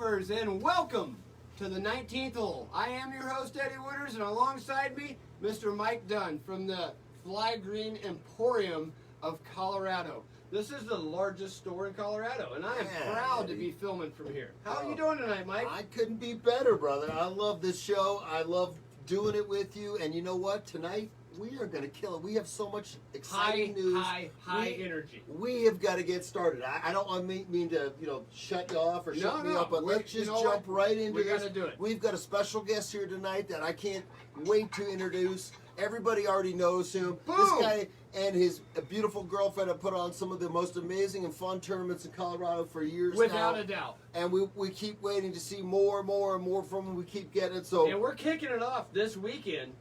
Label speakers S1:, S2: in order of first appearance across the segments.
S1: golfers, and welcome to the 19th hole. I am your host, Eddie Wooders, and alongside me, Mr. Mike Dunn from the Fly Green Emporium of Colorado. This is the largest store in Colorado, and I am proud to be filming from here. How are you doing tonight, Mike?
S2: I couldn't be better, brother. I love this show. I love doing it with you, and you know what? Tonight, we are going to kill it. We have so much exciting news.
S1: High energy.
S2: We have got to get started. I don't mean to, shut you off or shut me up, but let's just jump right into this.
S1: We got to do it.
S2: We've got a special guest here tonight that I can't wait to introduce. Everybody already knows him.
S1: Boom.
S2: This guy and his beautiful girlfriend have put on some of the most amazing and fun tournaments in Colorado for years now.
S1: Without a doubt.
S2: And we keep waiting to see more and more from him. We keep getting it. So.
S1: And we're kicking it off this weekend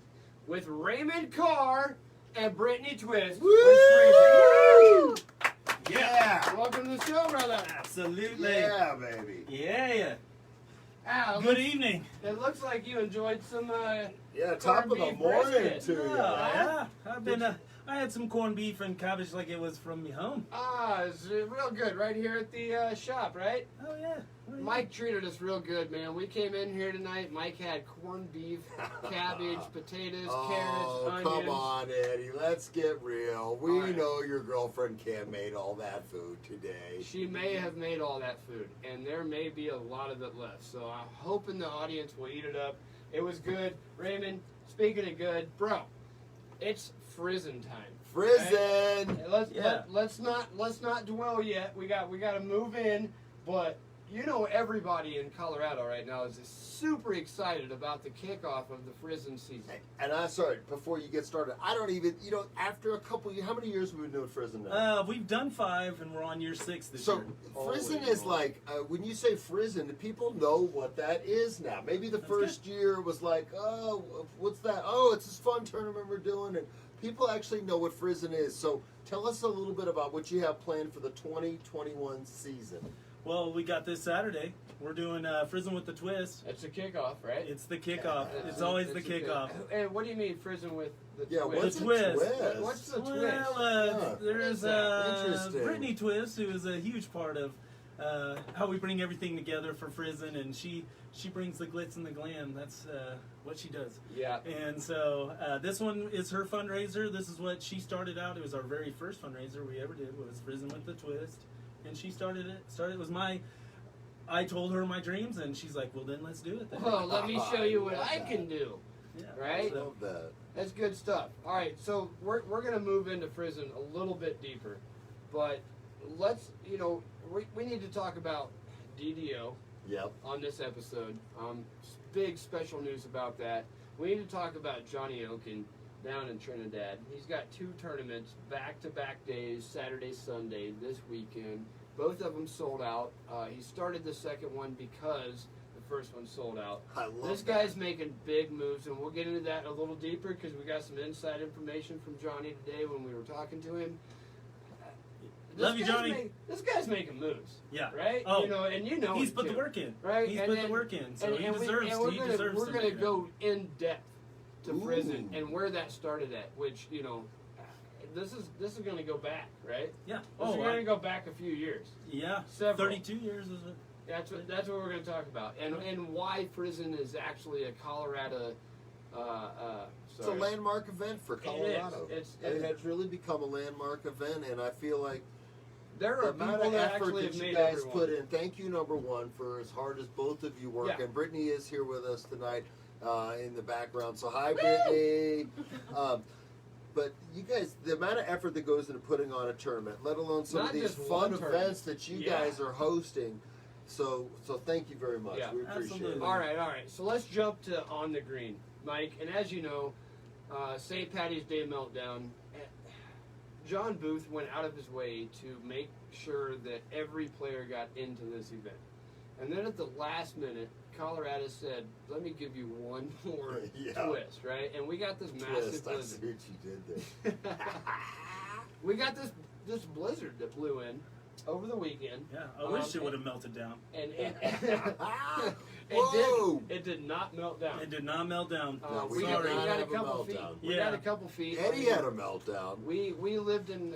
S1: with Raymond Carr and Brittany Twist.
S2: Woo! Yeah.
S1: Welcome to the show, brother.
S3: Absolutely.
S2: Yeah, baby.
S3: Yeah.
S1: Al,
S3: Good evening.
S1: It looks like you enjoyed some
S2: Top of the
S1: corned beef
S2: morning
S1: brisket.
S2: to you.
S3: Yeah. I had some corned beef and cabbage like it was from me home.
S1: It's real good right here at the shop, right?
S3: Oh yeah.
S1: Mike treated us real good, man. We came in here tonight. Mike had corned beef, cabbage, potatoes, carrots, onions.
S2: Come on, Eddie. Let's get real. We know your girlfriend Kim made all that food today.
S1: She may have made all that food, and there may be a lot of it left. So I'm hoping the audience will eat it up. It was good. Raymond, speaking of good, bro, it's frizzin' time.
S2: Frizzin'.
S1: Right? Let's not dwell yet. We got to move in, but everybody in Colorado right now is super excited about the kickoff of the frizzin' season.
S2: And I'm sorry, before you get started, I don't even, after a couple, how many years have we been doing frizzin' now?
S3: We've done 5 and we're on year 6 this
S2: So
S3: year.
S2: frizzin' is like, when you say frizzin', people know what that is now. Maybe the first year was like, oh, what's that? Oh, it's this fun tournament we're doing, and people actually know what frizzin' is. So tell us a little bit about what you have planned for the 2021 season.
S3: Well, we got this Saturday. We're doing Frizzin' with the Twist.
S1: It's a kickoff, right?
S3: It's the kickoff. It's always the kickoff.
S1: And what do you mean frizzin' with the twist?
S2: What's
S3: the twist?
S1: What's the twist?
S3: Well, there's
S2: Interesting.
S3: Brittany Twist, who is a huge part of how we bring everything together for Frizzin', and she brings the glitz and the glam. That's what she does.
S1: Yeah.
S3: And so this one is her fundraiser. This is what she started out. It was our very first fundraiser we ever did, was Frizzin' with the Twist. And she started it. It was I told her my dreams, and she's like, well, then let's do it then.
S1: Well, let me show you what I can do.
S3: Yeah.
S1: Right?
S2: I love that.
S1: That's good stuff. All right, so we're going to move into Frizzin' a little bit deeper. But let's, we need to talk about DDO on this episode. Big special news about that. We need to talk about Johnny Oken down in Trinidad. He's got 2 tournaments, back-to-back days, Saturday, Sunday, this weekend. Both of them sold out. He started the second one because the first one sold out.
S2: I love
S1: this guy's making big moves, and we'll get into that a little deeper because we got some inside information from Johnny today when we were talking to him.
S3: Love you, Johnny.
S1: This guy's making moves.
S3: Yeah.
S1: Right?
S3: Oh,
S1: he's
S3: put the work in.
S1: Right?
S3: He's put the work in. So he deserves to.
S1: We're going to go in depth to Frizzin'
S2: Ooh.
S1: and where that started at, which, this is going to go back, right?
S3: Yeah.
S1: This is going to go back a few years.
S3: Yeah.
S1: Several.
S3: 32 years is it?
S1: That's what we're going to talk about, and why Frizzin' is actually a Colorado.
S2: It's a landmark event for Colorado.
S1: It
S2: has really become a landmark event, and I feel like
S1: there are
S2: the amount
S1: people
S2: of
S1: that
S2: effort
S1: actually
S2: that
S1: have
S2: you
S1: made
S2: guys
S1: everyone.
S2: put in. Thank you, number one, for as hard as both of you work.
S1: Yeah.
S2: And Brittany is here with us tonight in the background. So hi, Brittany. But you guys, the amount of effort that goes into putting on a tournament, let alone some
S1: Not
S2: of these
S1: just
S2: fun
S1: one
S2: events that you guys are hosting. So thank you very much.
S1: Yeah.
S2: We appreciate
S3: Absolutely.
S2: it.
S1: All right. So let's jump to On the Green, Mike. And as you know, St. Patty's Day Meltdown, John Booth went out of his way to make sure that every player got into this event. And then at the last minute, Colorado said, let me give you one more twist, right? And we got this massive
S2: I see
S1: blizzard.
S2: what you did there.
S1: We got this blizzard that blew in. over the weekend.
S3: Yeah, I wish it would have melted down.
S1: And
S2: Whoa!
S1: it did not melt down.
S3: It did not melt down.
S2: No,
S1: we got a couple feet. We got a couple feet.
S2: Eddie had a meltdown.
S1: We lived in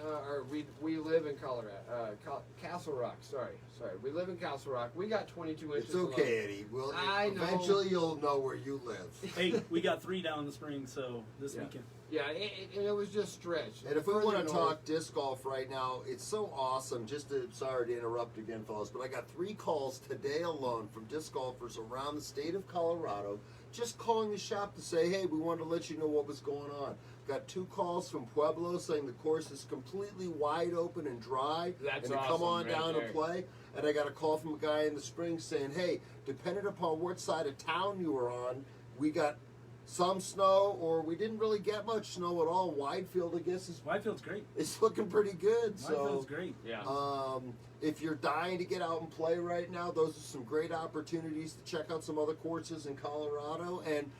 S1: we live in Colorado, Castle Rock. Sorry. We live in Castle Rock. We got 22 inches.
S2: It's okay, Eddie. Well, eventually you'll know where you live.
S3: Hey, we got 3 down in the spring, so this weekend.
S1: Yeah, and it was just stretched.
S2: And if we want to talk disc golf right now, it's so awesome. Sorry to interrupt again, fellas, but I got 3 calls today alone from disc golfers around the state of Colorado, just calling the shop to say, hey, we wanted to let you know what was going on. Got 2 calls from Pueblo saying the course is completely wide open and dry,
S1: That's
S2: and to
S1: awesome,
S2: come on
S1: right
S2: down
S1: there.
S2: and play. And I got a call from a guy in the spring saying, hey, depending upon what side of town you were on, we got some snow, or we didn't really get much snow at all. Widefield, I guess,
S3: Widefield's great.
S2: it's looking pretty good.
S3: Widefield's
S2: So,
S3: great.
S1: Yeah.
S2: if you're dying to get out and play right now, those are some great opportunities to check out some other courses in Colorado. And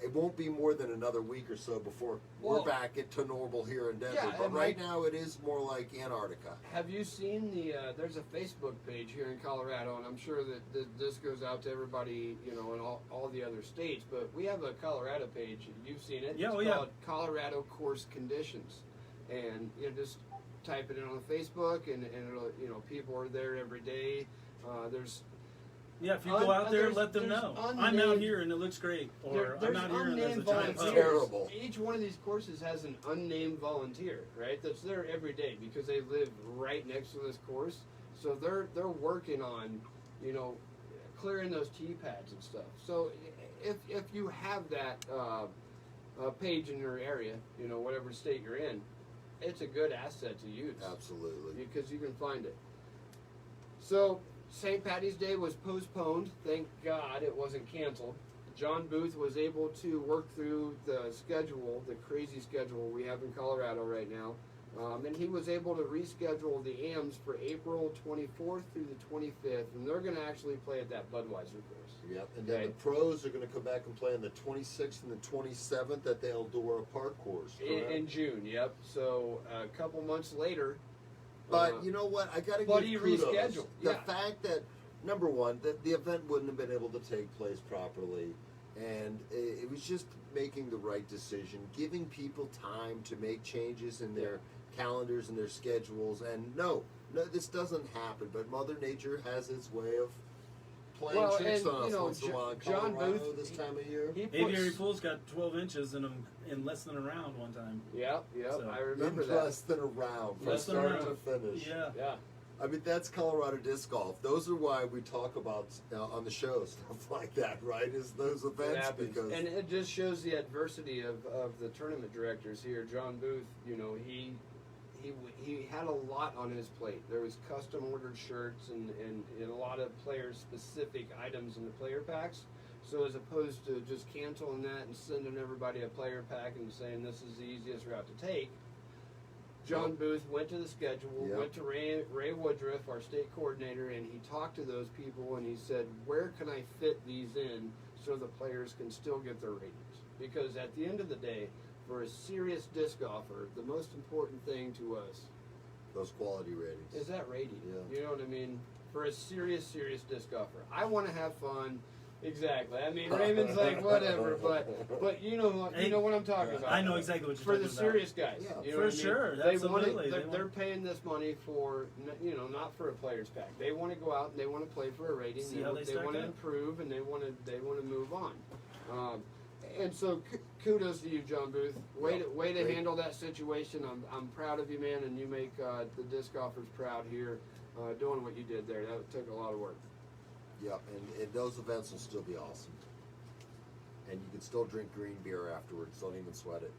S2: it won't be more than another week or so before we're back to normal here in Denver.
S1: Yeah,
S2: but right now it is more like Antarctica.
S1: Have you seen there's a Facebook page here in Colorado, and I'm sure that this goes out to everybody, in all the other states, but we have a Colorado page. You've seen it.
S3: Yeah,
S1: it's called Colorado Course Conditions. And just type it in on Facebook, and it'll, people are there every day.
S3: Yeah, if you go out there, let them know. I'm out here and it looks great. Or I'm out here and there's a giant puddle.
S2: Terrible.
S1: Each one of these courses has an unnamed volunteer, right? That's there every day because they live right next to this course. So they're working on, clearing those tee pads and stuff. So if you have that page in your area, whatever state you're in, it's a good asset to use.
S2: Absolutely.
S1: Because you can find it. So St. Patty's Day was postponed. Thank God it wasn't canceled. John Booth was able to work through the schedule, the crazy schedule we have in Colorado right now. And he was able to reschedule the AMs for April 24th through the 25th. And they're going to actually play at that Budweiser course.
S2: Yep. And then the pros are going to come back and play on the 26th and the 27th at the Eldora Park course.
S1: In June, yep. So a couple months later.
S2: But you know what? I got to give kudos.
S1: Rescheduled.
S2: The fact that, number one, that the event wouldn't have been able to take place properly, and it was just making the right decision, giving people time to make changes in their calendars and their schedules. And no, this doesn't happen. But Mother Nature has its way of playing tricks on us once in a while in Colorado this time of year.
S3: Aviary Pool's got 12 inches in them in less than a round one time.
S1: Yep, so, I remember that.
S2: Less than a round, from start to finish.
S3: Yeah.
S2: I mean, that's Colorado disc golf. Those are why we talk about on the show stuff like that, right? Is those events because
S1: and it just shows the adversity of the tournament directors here. John Booth, he had a lot on his plate. There was custom ordered shirts and a lot of player specific items in the player packs. So as opposed to just canceling that and sending everybody a player pack and saying this is the easiest route to take, John Booth went to the schedule, went to Ray Woodruff, our state coordinator, and he talked to those people and he said, where can I fit these in so the players can still get their ratings? Because at the end of the day, for a serious disc golfer, the most important thing to us,
S2: those quality ratings,
S1: is that rating.
S2: Yeah.
S1: You know what I mean? For a serious disc golfer, I want to have fun. Exactly. I mean, Raymond's like whatever, but you know what I'm talking about.
S3: I know exactly what you're
S1: for
S3: talking
S1: the serious guys.
S2: Yeah,
S1: you know
S3: for
S1: what I mean?
S3: sure.
S1: They
S3: Absolutely.
S1: they're paying this money for not for a player's pack. They want to go out and they want to play for a rating.
S3: See how they
S1: want to improve and they want to move on. And so kudos to you, John Booth. Way to handle that situation. I'm proud of you, man, and you make the disc golfers proud here, doing what you did there. That took a lot of work.
S2: Yep, and those events will still be awesome. And you can still drink green beer afterwards. Don't even sweat it.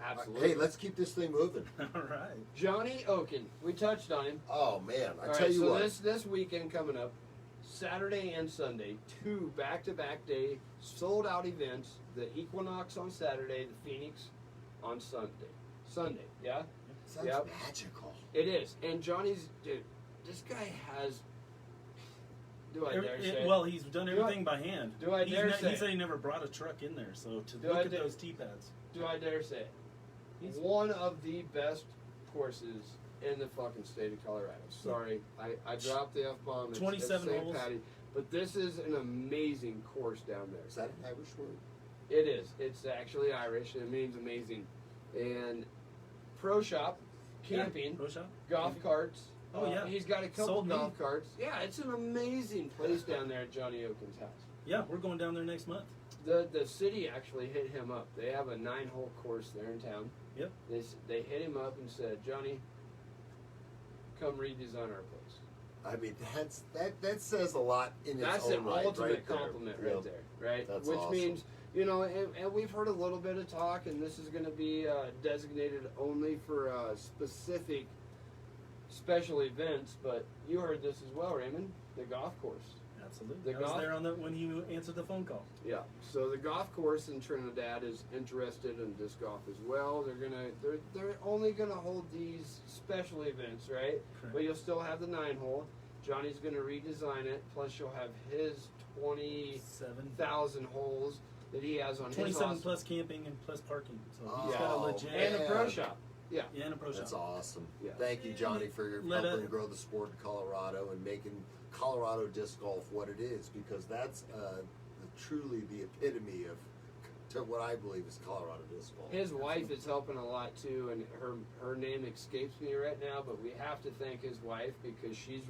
S1: Absolutely.
S2: Hey, let's keep this thing moving.
S3: All right.
S1: Johnny Oken. We touched on him.
S2: Oh man, I
S1: All
S2: tell
S1: right,
S2: you
S1: so
S2: what.
S1: this weekend coming up, Saturday and Sunday, 2 back-to-back day sold out events. The Equinox on Saturday, the Phoenix on Sunday, yeah?
S2: Sounds magical.
S1: It is. And Johnny's, dude, this guy has, do I dare say?
S3: Well, he's done everything by hand.
S1: Do I dare say?
S3: He said he never brought a truck in there, so to
S1: Do
S3: look
S1: I
S3: at
S1: dare-
S3: those tee pads.
S1: Do I dare say it? One of the best courses in the fucking state of Colorado. Sorry, I dropped the F-bomb. It's
S3: 27
S1: St.
S3: holes.
S1: Patty. But this is an amazing course down there.
S2: Is that an Irish word?
S1: It is. It's actually Irish, and it means amazing. And pro shop, camping,
S3: Pro shop?
S1: golf carts.
S3: Oh, yeah.
S1: He's got a couple
S3: Sold me.
S1: golf carts. Yeah, it's an amazing place down there at Johnny Oaken's house.
S3: Yeah, we're going down there next month.
S1: The city actually hit him up. They have a 9-hole course there in town.
S3: Yep.
S1: They hit him up and said, Johnny, come redesign our place.
S2: I mean, that says a lot in
S1: That's
S2: its
S1: an
S2: own right.
S1: ultimate
S2: Right there.
S1: compliment
S2: Yep.
S1: right there, right?
S2: That's
S1: Which
S2: awesome.
S1: means, you know, and we've heard a little bit of talk, and this is going to be designated only for specific special events, but you heard this as well, Raymond, the golf course.
S3: Absolutely.
S1: The
S3: I was
S1: golf-
S3: there on when you answered the phone call.
S1: Yeah. So the golf course in Trinidad is interested in disc golf as well. They're only gonna hold these special events, right?
S3: Correct.
S1: But you'll still have the 9-hole. Johnny's gonna redesign it. Plus you'll have his 20,000 holes that he has on his
S3: 27
S1: awesome.
S3: plus camping and plus parking. So
S2: Oh,
S3: he's got a legit
S1: And a pro
S2: man.
S1: shop. Yeah.
S3: yeah, and a pro
S2: That's
S3: shop.
S2: awesome.
S1: Yeah.
S2: Thank you, Johnny, for
S3: Let
S2: helping
S3: it-
S2: grow the sport in Colorado and making Colorado disc golf what it is, because that's truly the epitome of to what I believe is Colorado disc golf.
S1: His wife is helping a lot too, and her name escapes me right now, but we have to thank his wife because she's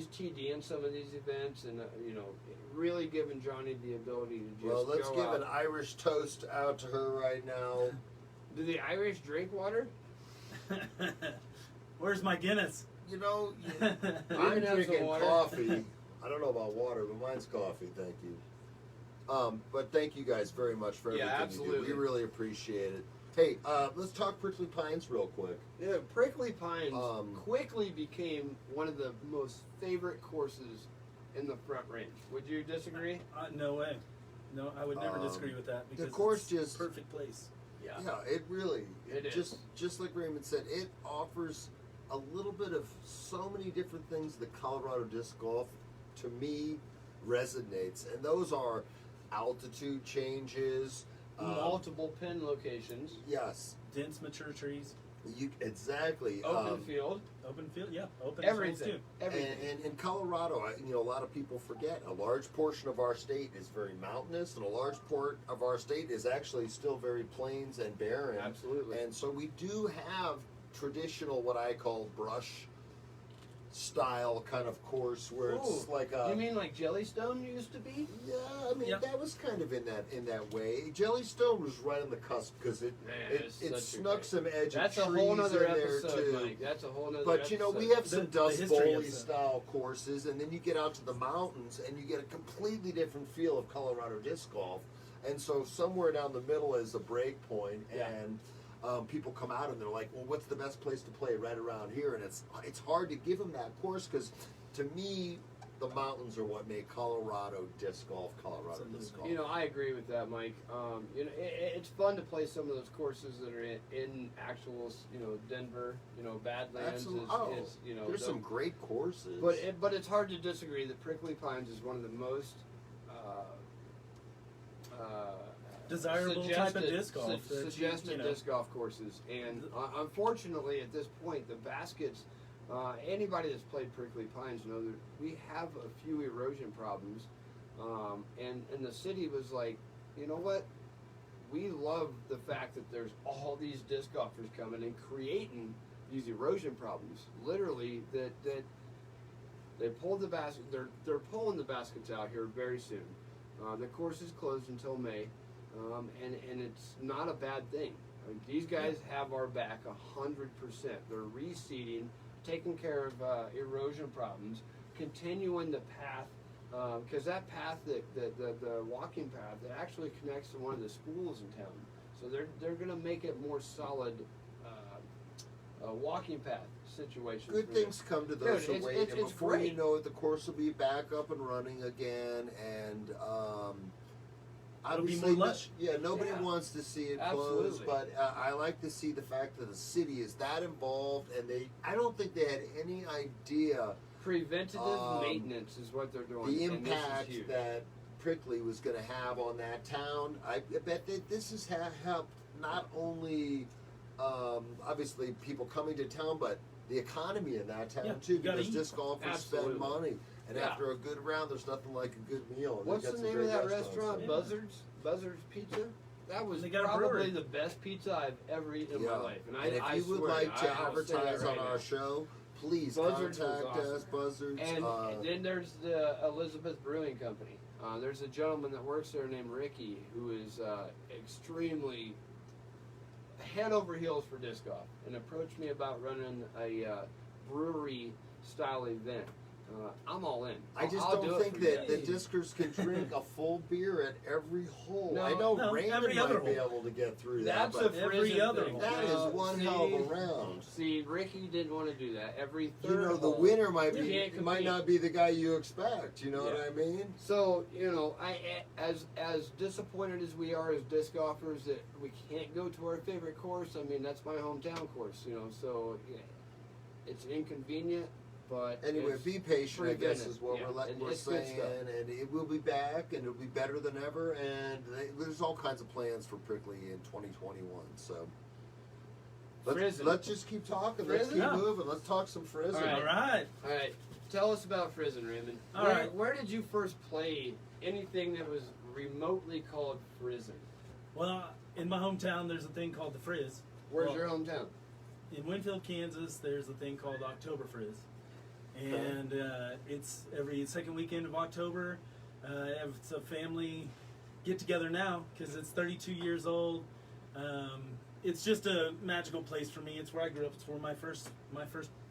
S1: TDing some of these events, and you know, really giving Johnny the ability to just
S2: Well, let's
S1: go
S2: give
S1: out.
S2: an Irish toast out to her right now.
S1: Do the Irish drink water?
S3: Where's my Guinness?
S2: You know,
S1: We
S2: I'm
S1: can have some
S2: drinking
S1: water.
S2: coffee. I don't know about water, but mine's coffee. Thank you. But thank you guys very much for everything
S1: Yeah,
S2: you
S1: absolutely.
S2: do. We really appreciate it. Hey, let's talk Prickly Pines real quick.
S1: Yeah, Prickly Pines
S2: quickly
S1: became one of the most favorite courses in the Front Range. Would you disagree?
S3: No way. No, I would never disagree with that because
S2: course
S3: it's
S2: just-
S3: a perfect place.
S1: Yeah.
S2: Yeah, it really.
S1: It is.
S2: Just like Raymond said, it offers a little bit of so many different things that Colorado disc golf, to me, resonates, and those are altitude changes.
S1: Multiple pin locations.
S2: Yes,
S3: Dense, mature trees,
S2: exactly.
S1: Open field.
S3: open field. Yeah, open
S1: Everything.
S3: fields
S1: Everything.
S2: And in Colorado, a lot of people forget a large portion of our state is very mountainous, and a large part of our state is actually still very plains and barren.
S1: Absolutely.
S2: And so we do have traditional, what I call brush style kind of course, where it's
S1: Ooh,
S2: like a.
S1: You mean like Jellystone used to be?
S2: Yeah, I mean
S3: Yeah.
S2: that was kind of in that way. Jellystone was right on the cusp because it
S1: Man,
S2: it
S1: it's such a
S2: snuck
S1: great-
S2: some edge
S1: That's
S2: of
S1: a
S2: trees
S1: whole nother
S2: in there
S1: episode,
S2: too.
S1: Mike. That's a whole nother
S2: But you know, we
S1: episode.
S2: have some
S3: The
S2: Dust
S3: history of
S2: Bowl
S3: that.
S2: style courses, and then you get out to the mountains and you get a completely different feel of Colorado disc golf. And so somewhere down the middle is a break point,
S1: Yeah.
S2: and people come out and they're like, "Well, what's the best place to play right around here?" And it's hard to give them that course because, to me, the mountains are what make Colorado disc golf Colorado
S3: Absolutely.
S2: disc golf.
S1: You know, I agree with that, Mike. You know, it's fun to play some of those courses that are in actual, you know, Denver. You know, Badlands
S2: Absolutely.
S1: is you know.
S2: There's some great courses.
S1: But it's hard to disagree that Prickly Pines is one of the most
S3: Desirable type of disc golf that you
S1: suggested
S3: know.
S1: disc golf courses, and unfortunately, at this point, the baskets. Anybody that's played Prickly Pines know that we have a few erosion problems, and the city was like, you know what? We love the fact that there's all these disc golfers coming and creating these erosion problems. Literally, that they pulled the basket. They're pulling the baskets out here very soon. The course is closed until May, and it's not a bad thing. I mean, these guys have our back 100%. They're reseeding, taking care of erosion problems, continuing the path, because that path, the walking path, that actually connects to one of the schools in town. So they're going to make it more solid walking path situation.
S2: Good
S1: for
S2: things come to those
S1: Dude,
S2: who wait,
S1: it's
S2: and before you
S1: great.
S2: know it, the course will be back up and running again. And
S3: It'll be
S2: obviously,
S3: more lush.
S2: nobody
S1: Yeah.
S2: wants to see it close,
S1: Absolutely.
S2: but I like to see the fact that the city is that involved, and I don't think they had any idea
S1: Preventative maintenance is what they're doing.
S2: the
S1: and this is
S2: impact
S1: huge.
S2: that Prickly was going to have on that town. I bet that this has helped not only obviously people coming to town, but the economy in that town too,
S3: you gotta
S2: because
S3: eat.
S2: disc golfers spend money, and after a good round, there's nothing like a good meal. And
S1: What's the name of that restaurant?
S3: Yeah.
S1: Buzzards Pizza. That was
S3: They got a
S1: probably
S3: brewery.
S1: the best pizza I've ever eaten in my life. And
S2: if
S1: I
S2: you would
S1: swear,
S2: like to
S1: I'll say that
S2: advertise
S1: right
S2: on
S1: now.
S2: our show, please
S1: Buzzards was
S2: contact
S1: awesome.
S2: us, Buzzards.
S1: And then there's the Elizabeth Brewing Company. There's a gentleman that works there named Ricky, who is extremely head over heels for disc golf, and approached me about running a brewery style event. I'm all in.
S2: I just
S1: I'll
S2: don't
S1: do
S2: think
S1: it for
S2: that
S1: you.
S2: the discers can drink a full beer at every hole.
S1: No,
S2: I know
S3: no,
S2: Raymond
S3: every other
S2: might be
S3: hole.
S2: able to get through
S1: That's
S2: that,
S1: a
S2: but
S3: every
S1: Friesen
S3: other
S1: thing.
S3: hole.
S2: that is one hell of a round.
S1: See, Ricky didn't want to do that. Every
S2: You
S1: third
S2: know, the
S1: hole,
S2: winner might
S1: you
S2: be
S1: can't
S2: might
S1: compete.
S2: not be the guy you expect. You know what
S1: Yeah.
S2: I mean?
S1: So, as disappointed as we are as disc golfers that we can't go to our favorite course, I mean, that's my hometown course, so yeah, it's inconvenient, but
S2: Anyway,
S1: it's
S2: be patient, I guess,
S1: preventive.
S2: is what
S1: Yeah, and
S2: we're
S1: it's good
S2: saying,
S1: stuff.
S2: and it will be back, and it'll be better than ever, and there's all kinds of plans for Prickly in 2021, so.
S1: Friesen.
S2: Let's just keep talking. Let's
S1: Friesen?
S2: keep
S3: Yeah.
S2: moving. Let's talk some Friesen.
S1: All right.
S3: All right.
S1: All right, tell us about Friesen, Raymond.
S3: All
S1: where,
S3: right.
S1: Where did you first play anything that was remotely called Friesen?
S3: Well, in my hometown, there's a thing called the Frizz.
S1: Where's
S3: Well,
S1: your hometown?
S3: In Winfield, Kansas, there's a thing called October Frizz. And it's every second weekend of October. It's a family get together now because it's 32 years old. It's just a magical place for me. It's where I grew up. It's where my first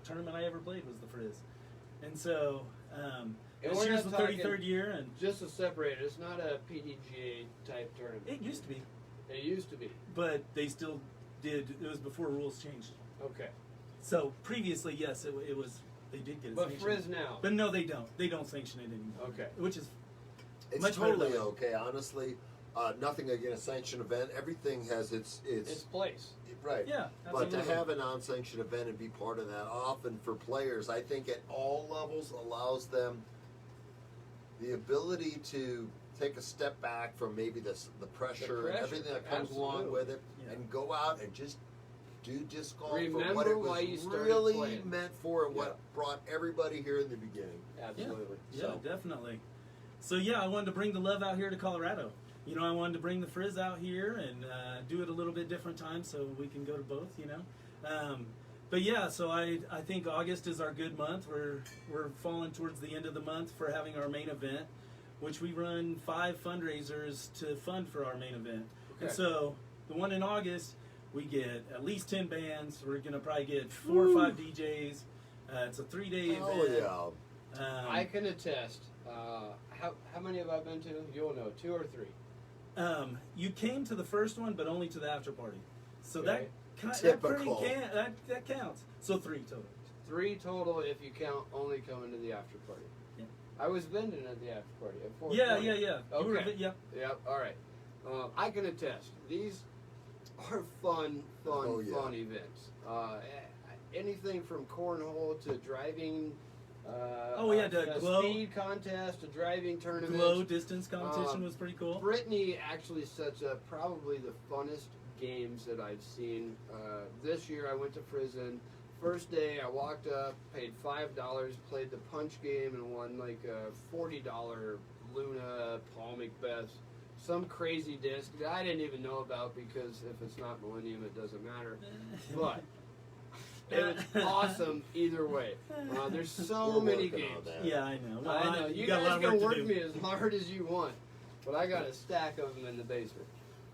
S3: tournament I ever played was the Frizz. And so this
S1: we're
S3: year's the
S1: not talking-
S3: 33rd year, and
S1: Just to separate it, it's not a PDGA type tournament.
S3: it used to be,
S1: It used to be.
S3: but they still did. It was before rules changed.
S1: Okay.
S3: So previously, yes, it was. They did get it
S1: But
S3: sanctioned.
S1: Frizz now.
S3: But no, they don't. They don't sanction it anymore.
S1: Okay.
S3: Which is
S2: It's
S3: much better
S2: totally
S3: that way.
S2: okay, honestly. Nothing against a sanctioned event. Everything has its
S1: place.
S2: right.
S3: Yeah,
S2: But to
S3: absolutely.
S2: have a non-sanctioned event and be part of that, often for players, I think at all levels allows them the ability to take a step back from maybe the pressure and everything that comes along
S1: absolutely.
S2: with it,
S3: Yeah.
S2: and go out and just do disc golf for
S1: Remember
S2: what it
S1: why you
S2: was
S1: started
S2: really
S1: playing.
S2: meant for, and what brought everybody here in the beginning.
S1: Absolutely.
S3: Yeah,
S2: So-
S3: definitely. So yeah, I wanted to bring the love out here to Colorado. I wanted to bring the Frizz out here and do it a little bit different time so we can go to both. But yeah, so I think August is our good month. We're falling towards the end of the month for having our main event, which we run 5 fundraisers to fund for our main event.
S1: Okay.
S3: And so the one in August, we get at least 10 bands. We're gonna probably get 4 or 5 DJs. It's a 3-day
S2: Oh
S3: event.
S2: yeah.
S1: I can attest. How many have I been to? You'll know, 2 or 3.
S3: You came to the first one, but only to the after party. So
S1: Okay.
S2: Typical.
S3: that counts. So 3 total.
S1: 3 total if you count only coming to the after party.
S3: Yeah.
S1: I was vending at the after party. At 4:20.
S3: Yeah. You were,
S1: Okay.
S3: yeah.
S1: Yep. All right. I can attest. These are fun events. Anything from cornhole to driving.
S3: The
S1: a
S3: glow.
S1: speed contest, a driving tournament.
S3: Glow distance competition was pretty cool.
S1: Brittany actually sets up probably the funnest games that I've seen. This year I went to Friesen. First day I walked up, paid $5, played the punch game, and won like a $40 Luna Paul Macbeth, some crazy disc that I didn't even know about because if it's not Millennium it doesn't matter. But it was awesome either way. There's so
S2: We're
S1: many
S2: working on
S1: games.
S2: that.
S3: Yeah, I know. Well,
S1: I know. You
S3: got a
S1: guys
S3: lot of
S1: can
S3: work
S1: work
S3: to do.
S1: me as hard as you want, but I got a stack of them in the basement.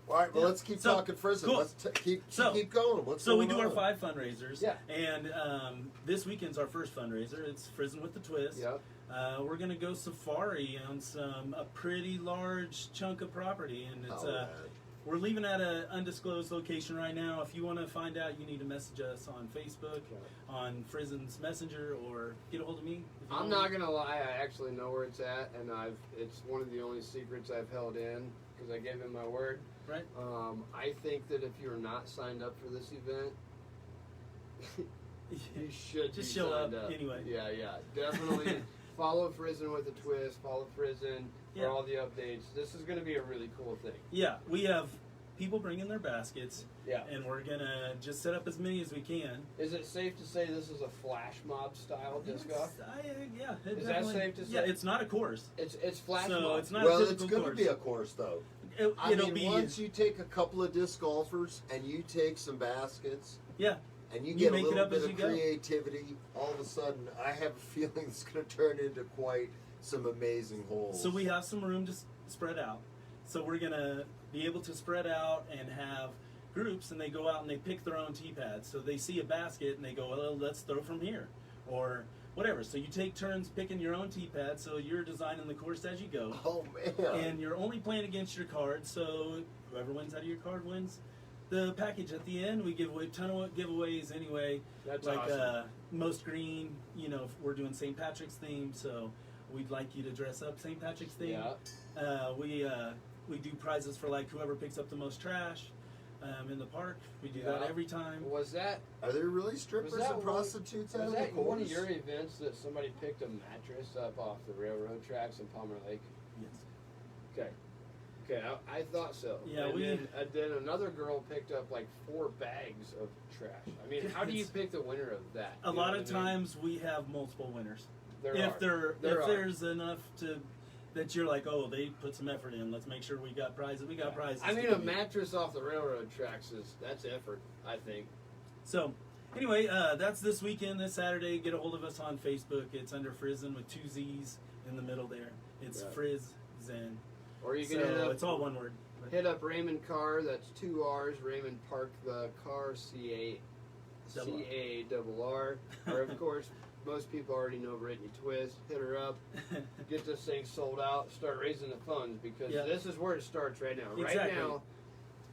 S2: All right, well,
S3: Yeah.
S2: let's keep
S3: So,
S2: talking Friesen.
S3: cool.
S2: Let's keep
S3: So-
S2: going. What's
S3: So we
S2: going
S3: do our
S2: on?
S3: 5 fundraisers.
S1: Yeah.
S3: And this weekend's our first fundraiser. It's Friesen with the Twist.
S1: Yep.
S3: We're gonna go safari on a pretty large chunk of property, and it's
S2: All right.
S3: we're leaving at an undisclosed location right now. If you want to find out, you need to message us on Facebook, on Friesen's Messenger, or get a hold of me. if you
S1: I'm
S3: want.
S1: not gonna lie. I actually know where it's at, and it's one of the only secrets I've held in because I gave him my word.
S3: Right.
S1: I think that if you're not signed up for this event, you should
S3: Just
S1: be
S3: show
S1: signed
S3: up anyway.
S1: Yeah, definitely. Follow Friesen with a Twist. Follow Friesen
S3: Yeah.
S1: for all the updates. This is going to be a really cool thing.
S3: Yeah, we have people bring in their baskets.
S1: Yeah.
S3: And we're gonna just set up as many as we can.
S1: Is it safe to say this is a flash mob style disc golf?
S3: Yeah.
S1: Is that safe to say?
S3: Yeah, it's not a course.
S1: It's flash
S3: So
S1: mob.
S3: it's not
S2: Well,
S3: a
S2: it's
S3: typical
S2: going to
S3: course.
S2: be a course, though.
S3: It'll be
S2: once you take a couple of disc golfers and you take some baskets,
S3: yeah.
S2: and you
S3: You
S2: get a
S3: make it
S2: little
S3: up
S2: bit
S3: as
S2: of
S3: you go.
S2: creativity, all of a sudden, I have a feeling it's going to turn into quite some amazing holes.
S3: So we have some room to spread out. So we're gonna be able to spread out and have groups, and they go out and they pick their own tee pads. So they see a basket and they go, well, let's throw from here, or whatever. So you take turns picking your own tee pad. So you're designing the course as you go.
S2: Oh man!
S3: And you're only playing against your card. So whoever wins out of your card wins the package at the end. We give away a ton of giveaways anyway.
S1: That's
S3: like
S1: awesome.
S3: most green. You know, we're doing St. Patrick's theme, so we'd like you to dress up St. Patrick's theme.
S1: Yeah.
S3: We do prizes for like whoever picks up the most trash in the park. We do that every time.
S1: Was that?
S2: Are there really strippers and prostitutes out
S1: Was
S2: of the
S1: that
S2: course?
S1: one of your events that somebody picked a mattress up off the railroad tracks in Palmer Lake?
S3: Yes.
S1: Okay, I thought so.
S3: Yeah,
S1: and then another girl picked up like 4 bags of trash. I mean, how do you pick the winner of that?
S3: A lot of times we have multiple winners. If there's enough that you're like, oh, they put some effort in. Let's make sure we got prizes. We got prizes.
S1: I mean, a mattress off the railroad tracks that's effort, I think.
S3: So, anyway, that's this weekend, this Saturday. Get a hold of us on Facebook. It's under Frizen with 2 Z's in the middle there. It's Frizen.
S1: Or you can
S3: it's all one word.
S1: Hit up Raymond Carr. That's 2 R's. Raymond Park the Carr C-A-R-R. Or of course, most people already know Brittany Twist. Hit her up. Get this thing sold out. Start raising the funds because this is where it starts right now.
S3: Exactly.
S1: Right now,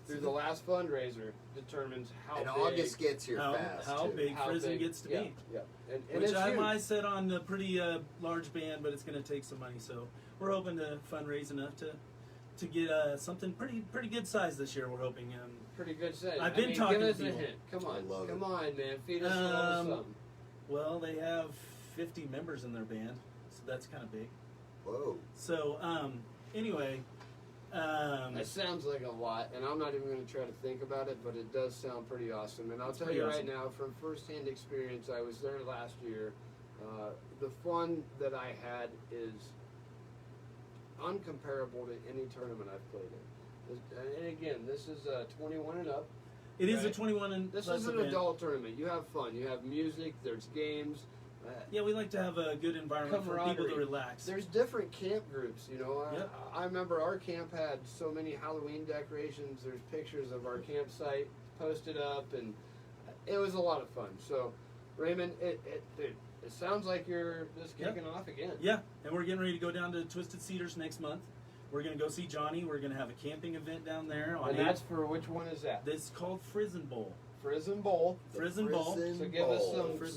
S1: through the last fundraiser, determines how
S2: and
S1: big.
S2: August gets here fast.
S3: How big
S1: How
S3: Frizen
S1: big,
S3: gets to be.
S1: Yeah. And
S3: Which
S1: it's
S3: I
S1: huge.
S3: might set on a pretty large band, but it's going to take some money. So we're hoping to fundraise enough to get something pretty good size this year. We're hoping.
S1: Pretty good size.
S3: I've been talking
S1: give us
S3: to
S1: a
S3: people.
S1: hint. Come on,
S2: I love
S1: come on, man. Feed us a little something.
S3: Well, they have 50 members in their band, so that's kind of big.
S2: Whoa.
S3: So anyway.
S1: That sounds like a lot, and I'm not even going to try to think about it, but it does sound pretty awesome. And I'll tell you right now, from firsthand experience, I was there last year. The fun that I had is uncomparable to any tournament I've played in. And again, this is 21 and up.
S3: It is a 21 and
S1: this
S3: plus
S1: is an
S3: event.
S1: adult tournament. You have fun. You have music. There's games.
S3: Yeah, we like to have a good environment for people to relax.
S1: There's different camp groups, you know.
S3: Yep.
S1: I remember our camp had so many Halloween decorations. There's pictures of our campsite posted up, and it was a lot of fun. So, Raymond, it sounds like you're just kicking off again.
S3: Yeah, and we're getting ready to go down to Twisted Cedars next month. We're going to go see Johnny. We're going to have a camping event down there.
S1: And that's for which one is that?
S3: It's called Frizen Bowl.
S1: Frizen Bowl.
S3: Frizen Bowl.
S1: So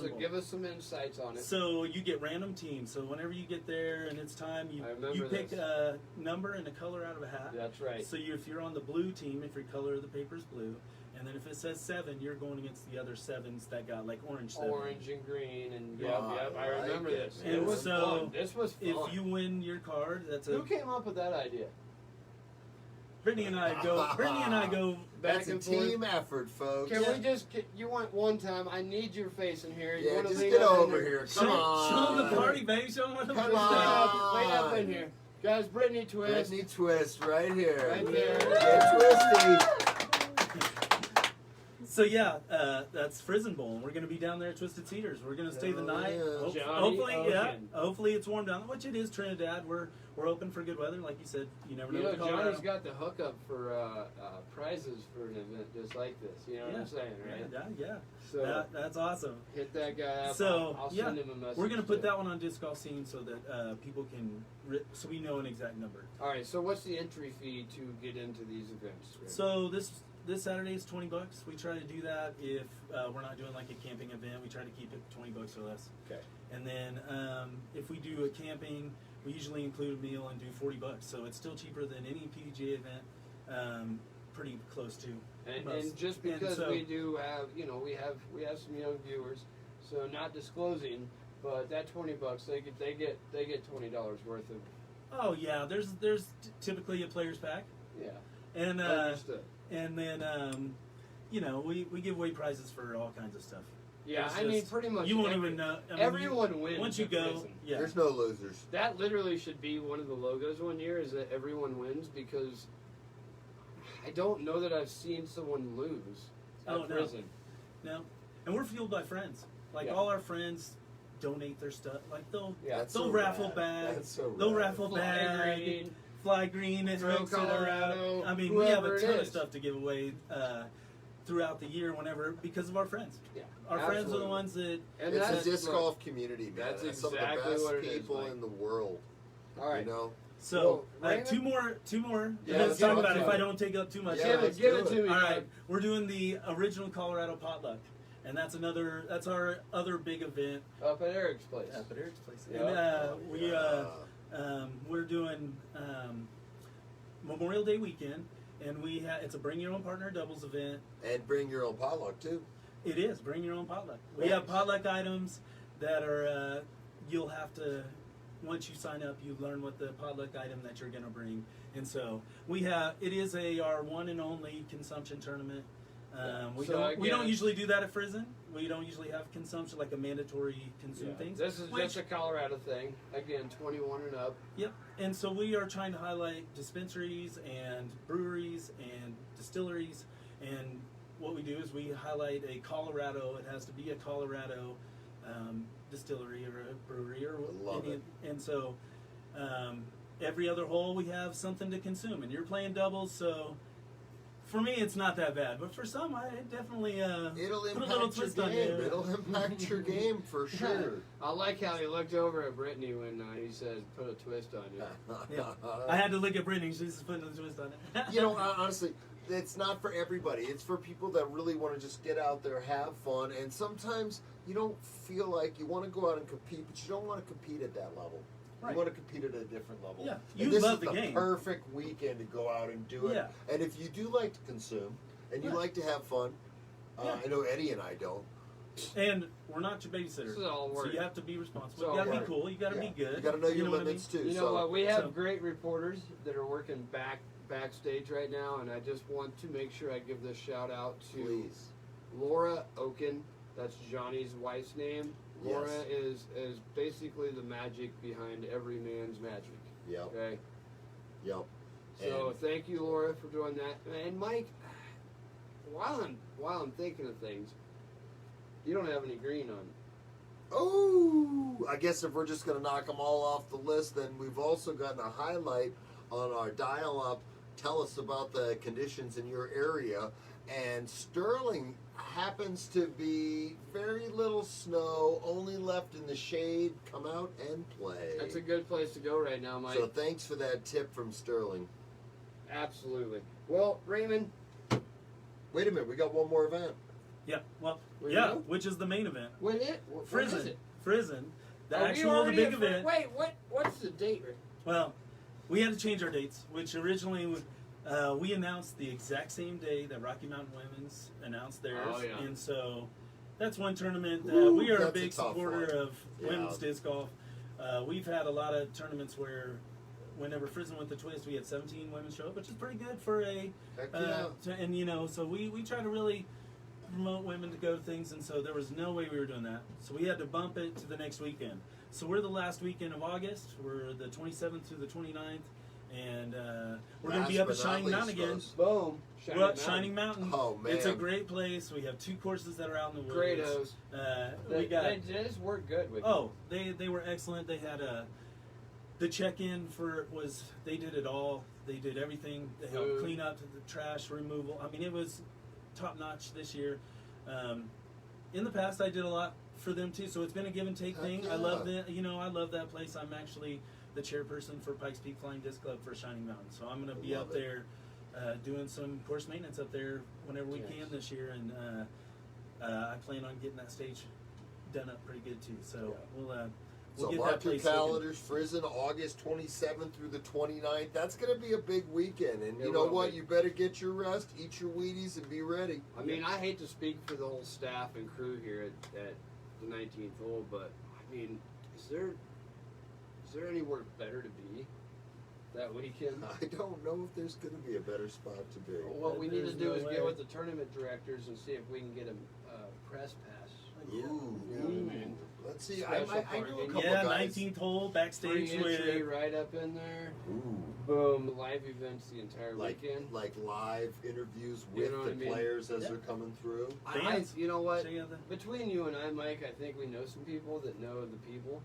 S1: give us some insights on it.
S3: So you get random teams. So whenever you get there and it's time, you pick
S1: this.
S3: a number and a color out of a hat.
S1: That's right.
S3: So if you're on the blue team, if your color of the paper is blue, and then if it says 7, you're going against the other 7s that got like orange 7.
S1: Orange and green, and I remember this.
S3: And
S1: It was
S3: so
S1: fun. This was fun.
S3: If you win your card,
S1: Who came up with that idea?
S3: Brittany and I go back
S2: That's a
S3: and forth.
S2: team effort, folks.
S1: Can we just? You want one time? I need your face in here. You
S2: Yeah,
S1: wanna
S2: just
S1: lean
S2: get
S1: up in
S2: over here. Come on.
S3: Show them the party, baby. Show them what the
S2: Come
S3: party's
S2: on.
S1: Lean up in here, guys. Brittany Twist.
S2: Brittany Twist right here.
S1: Right there.
S2: Get twisty.
S3: So yeah, that's Frizen Bowl, and we're going to be down there at Twisted Cedars. We're going to stay the night.
S2: Yeah.
S3: Hopefully it's warm down, which it is. Trinidad, we're open for good weather, like you said. You never know.
S1: You know,
S3: with Colorado.
S1: Johnny's got the hookup for prizes for an event just like this. You know what I'm saying, right?
S3: Yeah.
S1: So
S3: that's awesome.
S1: hit that guy up.
S3: So
S1: I'll send him a message.
S3: we're going to put
S1: too.
S3: that one on Disc Golf Scene so that people can, so we know an exact number.
S1: All right. So what's the entry fee to get into these events? Right?
S3: So this Saturday is $20. We try to do that if we're not doing like a camping event. We try to keep it $20 or less.
S1: Okay.
S3: And then if we do a camping, we usually include a meal and do $40. So it's still cheaper than any PDGA event. Pretty close to.
S1: And just because we do have, we have some young viewers, so not disclosing, but that $20 they get $20 worth of.
S3: Oh yeah, there's typically a player's pack.
S1: Yeah.
S3: And
S1: Understood.
S3: And then, you know, we give away prizes for all kinds of stuff.
S1: Yeah, I mean, pretty much.
S3: You won't even know. I mean,
S1: everyone wins.
S3: Once you go, yeah.
S2: There's no losers.
S1: That literally should be one of the logos one year, is that everyone wins, because I don't know that I've seen someone lose at prison.
S3: No. And we're fueled by friends. Like, all our friends donate their stuff. Like, they'll raffle bags. They'll raffle bags. Fly green, and
S1: Throw Colorado.
S3: I mean, we have a ton of stuff to give away throughout the year, whenever, because of our friends.
S1: Yeah,
S3: our friends are the ones that.
S2: And it's a disc golf community, man.
S1: That's exactly
S2: some of the best
S1: what it
S2: people
S1: is,
S2: in the world.
S1: All right,
S2: you know.
S3: So two more.
S1: Yeah,
S3: let's talk about it if I don't take up too much.
S2: Yeah,
S1: give it to me.
S3: All right, we're doing the original Colorado potluck, and that's our other big event.
S1: Up at Eric's place.
S3: Up at Eric's place.
S1: Yeah.
S3: And we're doing Memorial Day weekend, and it's a bring your own partner doubles event.
S2: And bring your own potluck too.
S3: It is bring your own potluck. We have potluck items that are you'll have to. Once you sign up, you learn what the potluck item that you're going to bring. And so it is our one and only consumption tournament. We don't usually do that at Frizen. We don't usually have consumption, like a mandatory consume things.
S1: This is just a Colorado thing. Again, 21 and up.
S3: Yep. And so we are trying to highlight dispensaries and breweries and distilleries. And what we do is we highlight a Colorado. It has to be a Colorado distillery or a brewery or any, and so every other hole we have something to consume, and you're playing doubles, so for me it's not that bad, but for some I definitely
S2: it'll
S3: put
S2: impact
S3: a little twist
S2: your
S3: on
S2: game.
S3: you.
S2: It'll impact your game for sure.
S1: I like how he looked over at Brittany when he said put a twist on you.
S3: Yeah. I had to look at Brittany, she's just putting a twist on it.
S2: You know, honestly, it's not for everybody. It's for people that really want to just get out there, have fun, and sometimes you don't feel like you want to go out and compete, but you don't want to compete at that level.
S3: Right.
S2: You want to compete at a different level.
S3: Yeah,
S2: and
S3: you
S2: this
S3: love
S2: is
S3: the game.
S2: Perfect weekend to go out and do it.
S3: Yeah.
S2: And if you do like to consume and you like to have fun, I know Eddie and I don't.
S3: And we're not your babysitters,
S1: This is all work.
S3: so you have to be responsible.
S1: So
S3: You got to be cool. You got to be good.
S2: You got to know your
S3: what
S2: limits
S3: I mean?
S2: too.
S1: You know what? We have great reporters that are working backstage right now, and I just want to make sure I give this shout out to Laura Oken. That's Johnny's wife's name. Laura is basically the magic behind every man's magic.
S2: Yep.
S1: Okay.
S2: Yep.
S1: So thank you, Laura, for doing that. And Mike, while I'm thinking of things, you don't have any green on.
S2: Oh, I guess if we're just going to knock them all off the list, then we've also gotten a highlight on our dial-up. Tell us about the conditions in your area. And Sterling happens to be very little snow, only left in the shade. Come out and play.
S1: That's a good place to go right now, Mike.
S2: So thanks for that tip from Sterling.
S1: Absolutely. Well, Raymond.
S2: Wait a minute, we got one more event.
S3: Yeah, well,
S1: know?
S3: which is the main event.
S1: When it? What is
S3: Frizen.
S1: it?
S3: Frizen. The big event.
S1: Wait, what's the date?
S3: Well, we had to change our dates, which originally we announced the exact same day that Rocky Mountain Women's announced theirs.
S1: Oh, yeah.
S3: And so that's one tournament that we are a big
S2: tough
S3: supporter
S2: one.
S3: of women's disc golf. We've had a lot of tournaments where whenever Frizen went the twist, we had 17 women show up, which is pretty good for a
S2: Heck yeah.
S3: and you know, so we try to really promote women to go to things, and so there was no way we were doing that. So we had to bump it to the next weekend. So we're the last weekend of August. We're the 27th through the 29th, and we're going to be up at Shining Mountain again.
S1: Boom.
S3: We're at Shining Mountain.
S2: Oh, man.
S3: It's a great place. We have 2 courses that are out in the woods.
S1: Great host.
S3: We got.
S1: They just work good with
S3: They were excellent. They had the check-in they did it all. They did everything. They helped clean up the trash removal. I mean, it was top-notch this year. In the past, I did a lot for them too, so it's been a give and take thing.
S2: Yeah.
S3: I love I love that place. I'm actually the chairperson for Pikes Peak Flying Disc Club for Shining Mountain, so I'm going to be up there doing some course maintenance up there whenever we can this year, and I plan on getting that stage done up pretty good too. So we'll
S2: So
S3: get
S2: mark
S3: that
S2: your
S3: place
S2: calendars, Frizen, August 27th through the 29th. That's going to be a big weekend. And you know what? You better get your rest, eat your Wheaties, and be ready.
S1: I mean, I hate to speak for the whole staff and crew here at the 19th hole, but, I mean, is there anywhere better to be? that weekend.
S2: I don't know if there's going to be a better spot to be.
S1: What we need to do
S3: no
S1: is
S3: way.
S1: get with the tournament directors and see if we can get a press pass.
S2: Ooh,
S1: You know what I mean?
S2: Let's see.
S1: Special
S2: I know a
S1: parking.
S2: couple
S3: Yeah,
S2: guys.
S3: 19th hole backstage
S1: Free entry
S3: with.
S1: right up in there.
S2: Ooh.
S1: Boom, live events the entire weekend.
S2: Like live interviews
S1: You
S2: with
S1: know
S2: the
S1: what I mean?
S2: players as
S3: Yeah.
S2: they're coming through.
S3: Fans.
S1: You know what?
S3: Together.
S1: Between you and I, Mike, I think we know some people that know the people.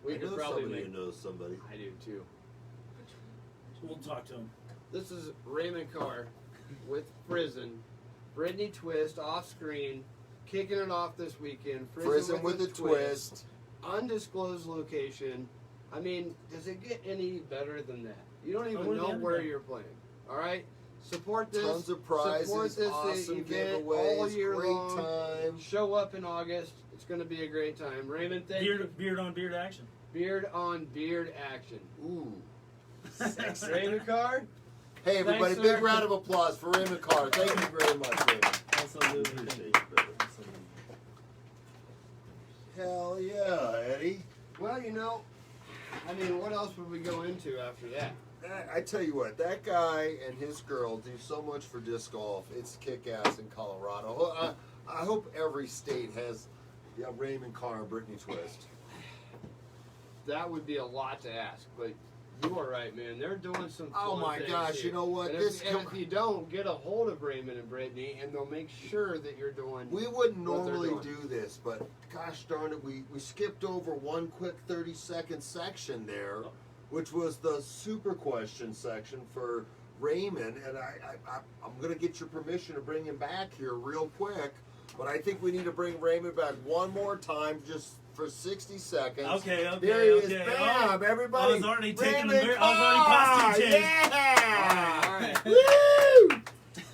S1: We
S2: I
S1: could
S2: know
S1: probably
S2: somebody
S1: make.
S2: who knows somebody.
S1: I do too.
S3: We'll talk to him.
S1: This is Raymond Carr with Prison. Brittany Twist off screen, kicking it off this weekend.
S2: Prison with a twist.
S1: Undisclosed location. I mean, does it get any better than that? You don't
S3: we're
S1: even
S3: the
S1: know where
S3: underdog.
S1: you're playing. All right? Support this.
S2: Tons of prizes,
S1: Support this
S2: awesome
S1: event
S2: giveaways,
S1: all year
S2: great
S1: long.
S2: time.
S1: Show up in August. It's going to be a great time. Raymond, thank you.
S3: Beard on beard action.
S1: Beard on beard action.
S2: Ooh.
S1: Raymond Carr?
S2: Hey everybody,
S1: Thanks, sir.
S2: big round of applause for Raymond Carr. Thank you very much, Raymond.
S3: Absolutely.
S2: Appreciate you, brother. Hell yeah, Eddie.
S1: Well, you know, I mean, what else would we go into after that?
S2: I tell you what, that guy and his girl do so much for disc golf. It's kick-ass in Colorado. I hope every state has Raymond Carr and Brittany Twist.
S1: That would be a lot to ask, but you are right, man. They're doing some fun
S2: Oh my
S1: things
S2: gosh,
S1: here.
S2: you know what?
S1: And if you don't, get a hold of Raymond and Brittany, and they'll make sure that you're doing.
S2: We wouldn't
S1: what they're
S2: normally
S1: doing.
S2: do this, but gosh darn it, we skipped over one quick 30-second section there, which was the super question section for Raymond, and I'm going to get your permission to bring him back here real quick, but I think we need to bring Raymond back one more time just for 60 seconds.
S3: Okay.
S2: There he is.
S3: Okay.
S2: Bam, everybody.
S3: I was already taking the
S2: Raymond
S3: I was already costume changed.
S2: Yeah!
S1: All right.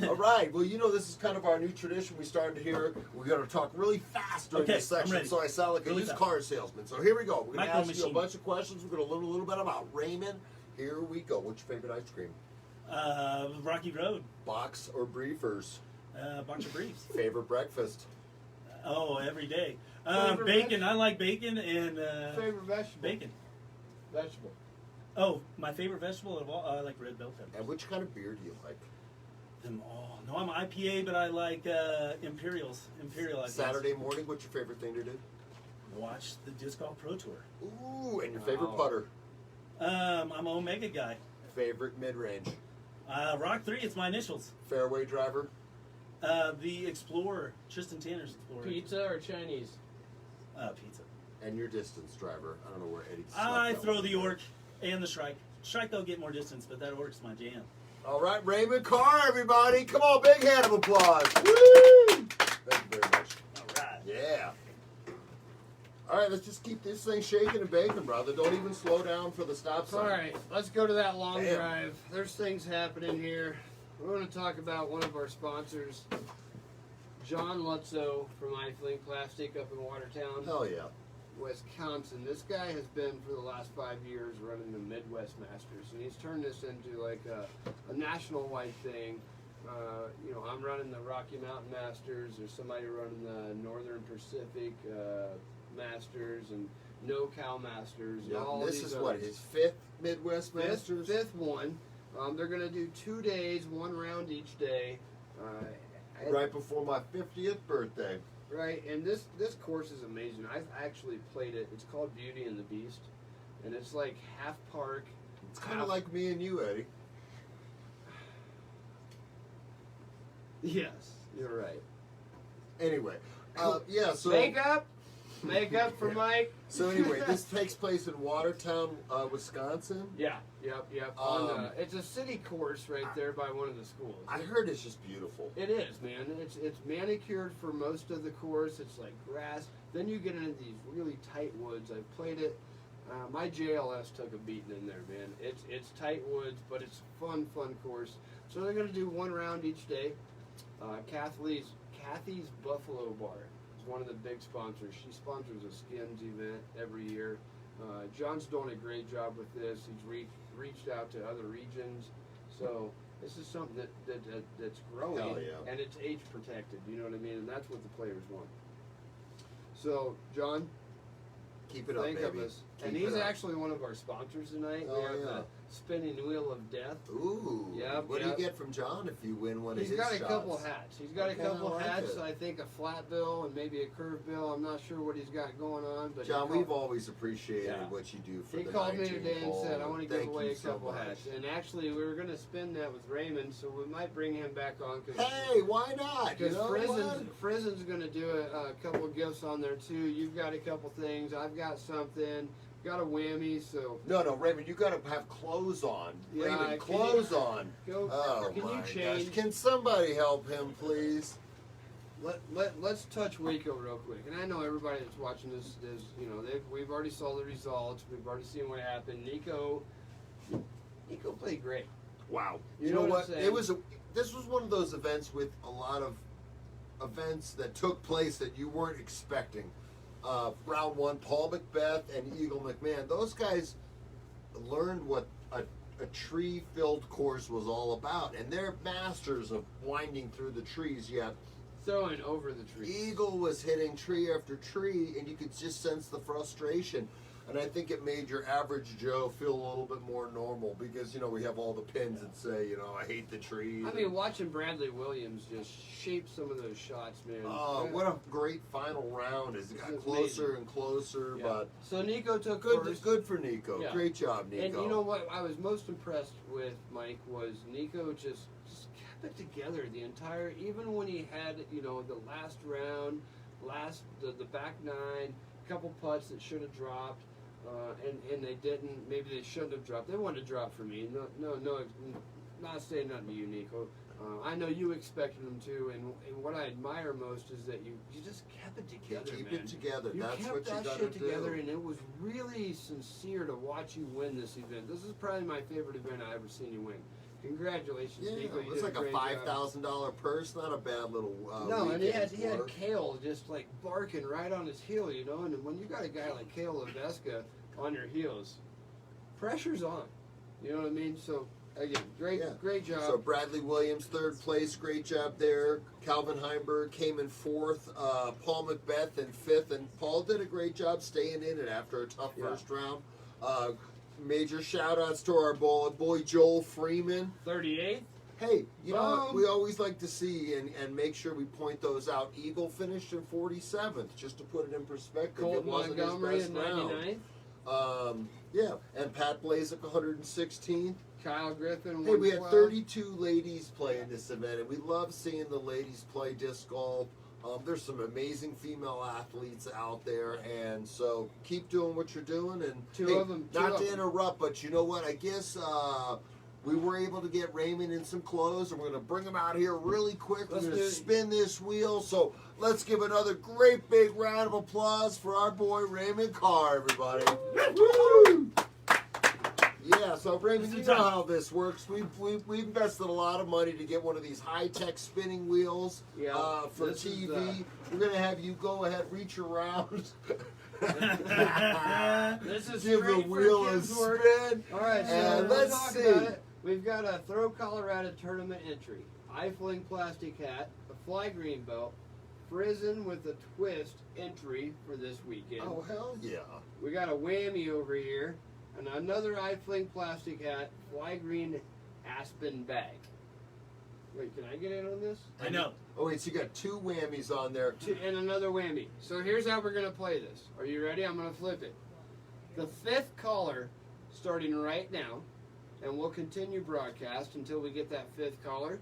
S2: Woo! All right. Well, you know, this is kind of our new tradition we started to hear. We're going to talk really fast during
S3: Okay,
S2: this
S3: I'm
S2: section,
S3: ready.
S2: so I sound like a
S3: Really
S2: used
S3: fast.
S2: car salesman. So here we go. We're going to
S3: Micro
S2: ask you a
S3: machine.
S2: bunch of questions. We're going to learn a little bit about Raymond. Here we go. What's your favorite ice cream?
S3: Rocky Road.
S2: Box or briefers?
S3: Bunch of briefs.
S2: Favorite breakfast?
S3: Oh, every day.
S1: Favorite
S3: Bacon.
S1: veg-
S3: I like bacon and
S1: Favorite vegetable?
S3: bacon.
S1: Vegetable.
S3: Oh, my favorite vegetable of all, I like red bell peppers.
S2: And which kind of beer do you like?
S3: Them all. No, I'm IPA, but I like Imperials. Imperial IPAs.
S2: Saturday morning, what's your favorite thing to do?
S3: Watch the Disc Golf Pro Tour.
S2: Ooh, and your favorite
S1: Wow.
S2: putter?
S3: I'm an Omega guy.
S2: Favorite mid-range?
S3: Rock 3, it's my initials.
S2: Fairway driver?
S3: The Explorer, Tristan Tanner's Explorer.
S1: Pizza or Chinese?
S3: Pizza.
S2: And your distance driver? I don't know where Eddie.
S3: I throw the Orc and the Shrike. Shrike, they'll get more distance, but that Orc's my jam.
S2: All right, Raymond Carr, everybody. Come on, big hand of applause. Woo! Thank you very much.
S3: All right.
S2: Yeah. All right, let's just keep this thing shaking and baking, brother. Don't even slow down for the stop sign.
S1: All right, let's go to that long
S2: Damn.
S1: drive. There's things happening here. We're going to talk about one of our sponsors, John Lutzow from Eifling Plastic up in Watertown,
S2: Hell yeah.
S1: Wisconsin. This guy has been for the last 5 years running the Midwest Masters, and he's turned this into like a national-wide thing. You know, I'm running the Rocky Mountain Masters. There's somebody running the Northern Pacific Masters and NoCal Masters. And
S2: Yeah,
S1: all
S2: this
S1: these
S2: is what,
S1: others.
S2: his fifth Midwest Masters?
S1: Fifth one. They're going to do 2 days, 1 round each day.
S2: Right before my 50th birthday.
S1: Right, and this course is amazing. I've actually played it. It's called Beauty and the Beast, and it's like half park.
S2: It's kind of like me and you, Eddie.
S1: Yes, you're right.
S2: Anyway, yeah, so...
S1: Makeup for Mike.
S2: So anyway, this takes place in Watertown, Wisconsin.
S1: Yeah, yep. It's a city course right there by one of the schools.
S2: I heard it's just beautiful.
S1: It is, man. It's manicured for most of the course. It's like grass. Then you get into these really tight woods. I've played it. My JLS took a beating in there, man. It's tight woods, but it's a fun course. So they're gonna do 1 round each day. Kathy's Buffalo Bar is one of the big sponsors. She sponsors a skins event every year. John's doing a great job with this. He's reached out to other regions. So this is something that's growing,
S2: Hell yeah.
S1: and it's age protected. You know what I mean? And that's what the players want. So, John,
S2: Keep it up,
S1: Think
S2: baby.
S1: of us.
S2: Keep
S1: And
S2: it
S1: he's
S2: up.
S1: actually one of our sponsors tonight.
S2: Oh,
S1: We have
S2: yeah.
S1: the Spinning Wheel of Death.
S2: Ooh.
S1: Yep,
S2: What do
S1: yep.
S2: you get from John if you win one
S1: He's
S2: of his
S1: got a
S2: shots?
S1: couple hats. He's got
S2: Okay,
S1: a couple
S2: I like
S1: hats.
S2: it.
S1: I think a flat bill and maybe a curved bill. I'm not sure what he's got going on. But
S2: John, we've always appreciated
S1: Yeah.
S2: what you do for
S1: He
S2: the
S1: called me
S2: 19
S1: today and
S2: hole,
S1: said, I want to give
S2: thank
S1: away
S2: you
S1: a
S2: so
S1: couple
S2: much.
S1: hats. And actually, we were going to spin that with Raymond, so we might bring him back on.
S2: Hey, why not? You
S1: Because
S2: know what?
S1: Frizen's going to do a couple of gifts on there, too. You've got a couple things. I've got something. Got a whammy, so...
S2: No, Raymond, you got to have clothes on.
S1: Yeah,
S2: Raymond, clothes on.
S1: Can
S2: my
S1: you change?
S2: gosh. Can somebody help him, please?
S1: Let's touch Waco real quick. And I know everybody that's watching this is, we've already saw the results. We've already seen what happened. Nico played great.
S2: Wow.
S1: You know what I'm saying?
S2: This was one of those events with a lot of events that took place that you weren't expecting. Round one, Paul Macbeth and Eagle McMahon. Those guys learned what a tree-filled course was all about, and they're masters of winding through the trees. Yet
S1: Throwing over the tree.
S2: Eagle was hitting tree after tree, and you could just sense the frustration. And I think it made your average Joe feel a little bit more normal because, we have all the pins that say, I hate the trees.
S1: I mean, watching Bradley Williams just shape some of those shots, man.
S2: What a great final round as it got closer and closer.
S1: Yeah.
S2: But
S1: so Nico took
S2: good
S1: first.
S2: for Nico.
S1: Yeah.
S2: Great job, Nico.
S1: And you know what I was most impressed with, Mike, was Nico just kept it together the entire, even when he had, the last round, the back nine, couple putts that should have dropped, and they didn't. Maybe they shouldn't have dropped. They wanted to drop for me. No, not saying nothing to you, Nico. I know you expected them to, and what I admire most is that you just kept it together,
S2: Keep
S1: man.
S2: it together.
S1: You
S2: That's
S1: kept
S2: what you
S1: that
S2: got to
S1: shit
S2: do.
S1: together, and it was really sincere to watch you win this event. This is probably my favorite event I've ever seen you win. Congratulations,
S2: Yeah,
S1: Nico. You
S2: it's
S1: did
S2: like a
S1: great job.
S2: $5,000 purse. Not a bad little.
S1: No, and he had
S2: weekend's work.
S1: Kale just like barking right on his heel, and when you got a guy like Kale Leveska on your heels, pressure's on. You know what I mean? So again, great job.
S2: So Bradley Williams, third place, great job there. Calvin Heimberg came in fourth. Paul Macbeth in fifth, and Paul did a great job staying in it after a tough first round. Major shout outs to our boy Joel Freeman.
S1: 38th.
S2: Hey, you know what? We always like to see and make sure we point those out. Eagle finished in 47th, just to put it in perspective.
S1: Colt
S2: it wasn't
S1: Montgomery
S2: his
S1: in
S2: best round.
S1: 99th.
S2: And Pat Blazek 116th.
S1: Kyle Griffin.
S2: Hey, we had
S1: 112.
S2: 32 ladies play in this event, and we love seeing the ladies play disc golf. There's some amazing female athletes out there, and so keep doing what you're doing. And
S1: Two of them.
S2: not to interrupt, but you know what? I guess we were able to get Raymond in some clothes, and we're going to bring him out here really quick. We're going to spin this wheel. So let's give another great big round of applause for our boy Raymond Carr, everybody. Woo! Yeah, so Raymond, you know how this works. We invested a lot of money to get one of these high-tech spinning wheels for TV. We're going to have you go ahead, reach around.
S1: This is
S2: give the wheel a spin.
S1: All right, so
S2: and let's see.
S1: About it. We've got a Throw Colorado tournament entry, eye-fling plastic hat, a fly green belt, Frizen with a twist entry for this weekend.
S2: Oh, hell yeah.
S1: We got a whammy over here, and another eye-fling plastic hat, fly green aspen bag. Wait, can I get in on this?
S3: I know.
S2: Oh, wait, so you got two whammies on there.
S1: And another whammy. So here's how we're going to play this. Are you ready? I'm going to flip it. The fifth caller, starting right now, and we'll continue broadcast until we get that fifth caller.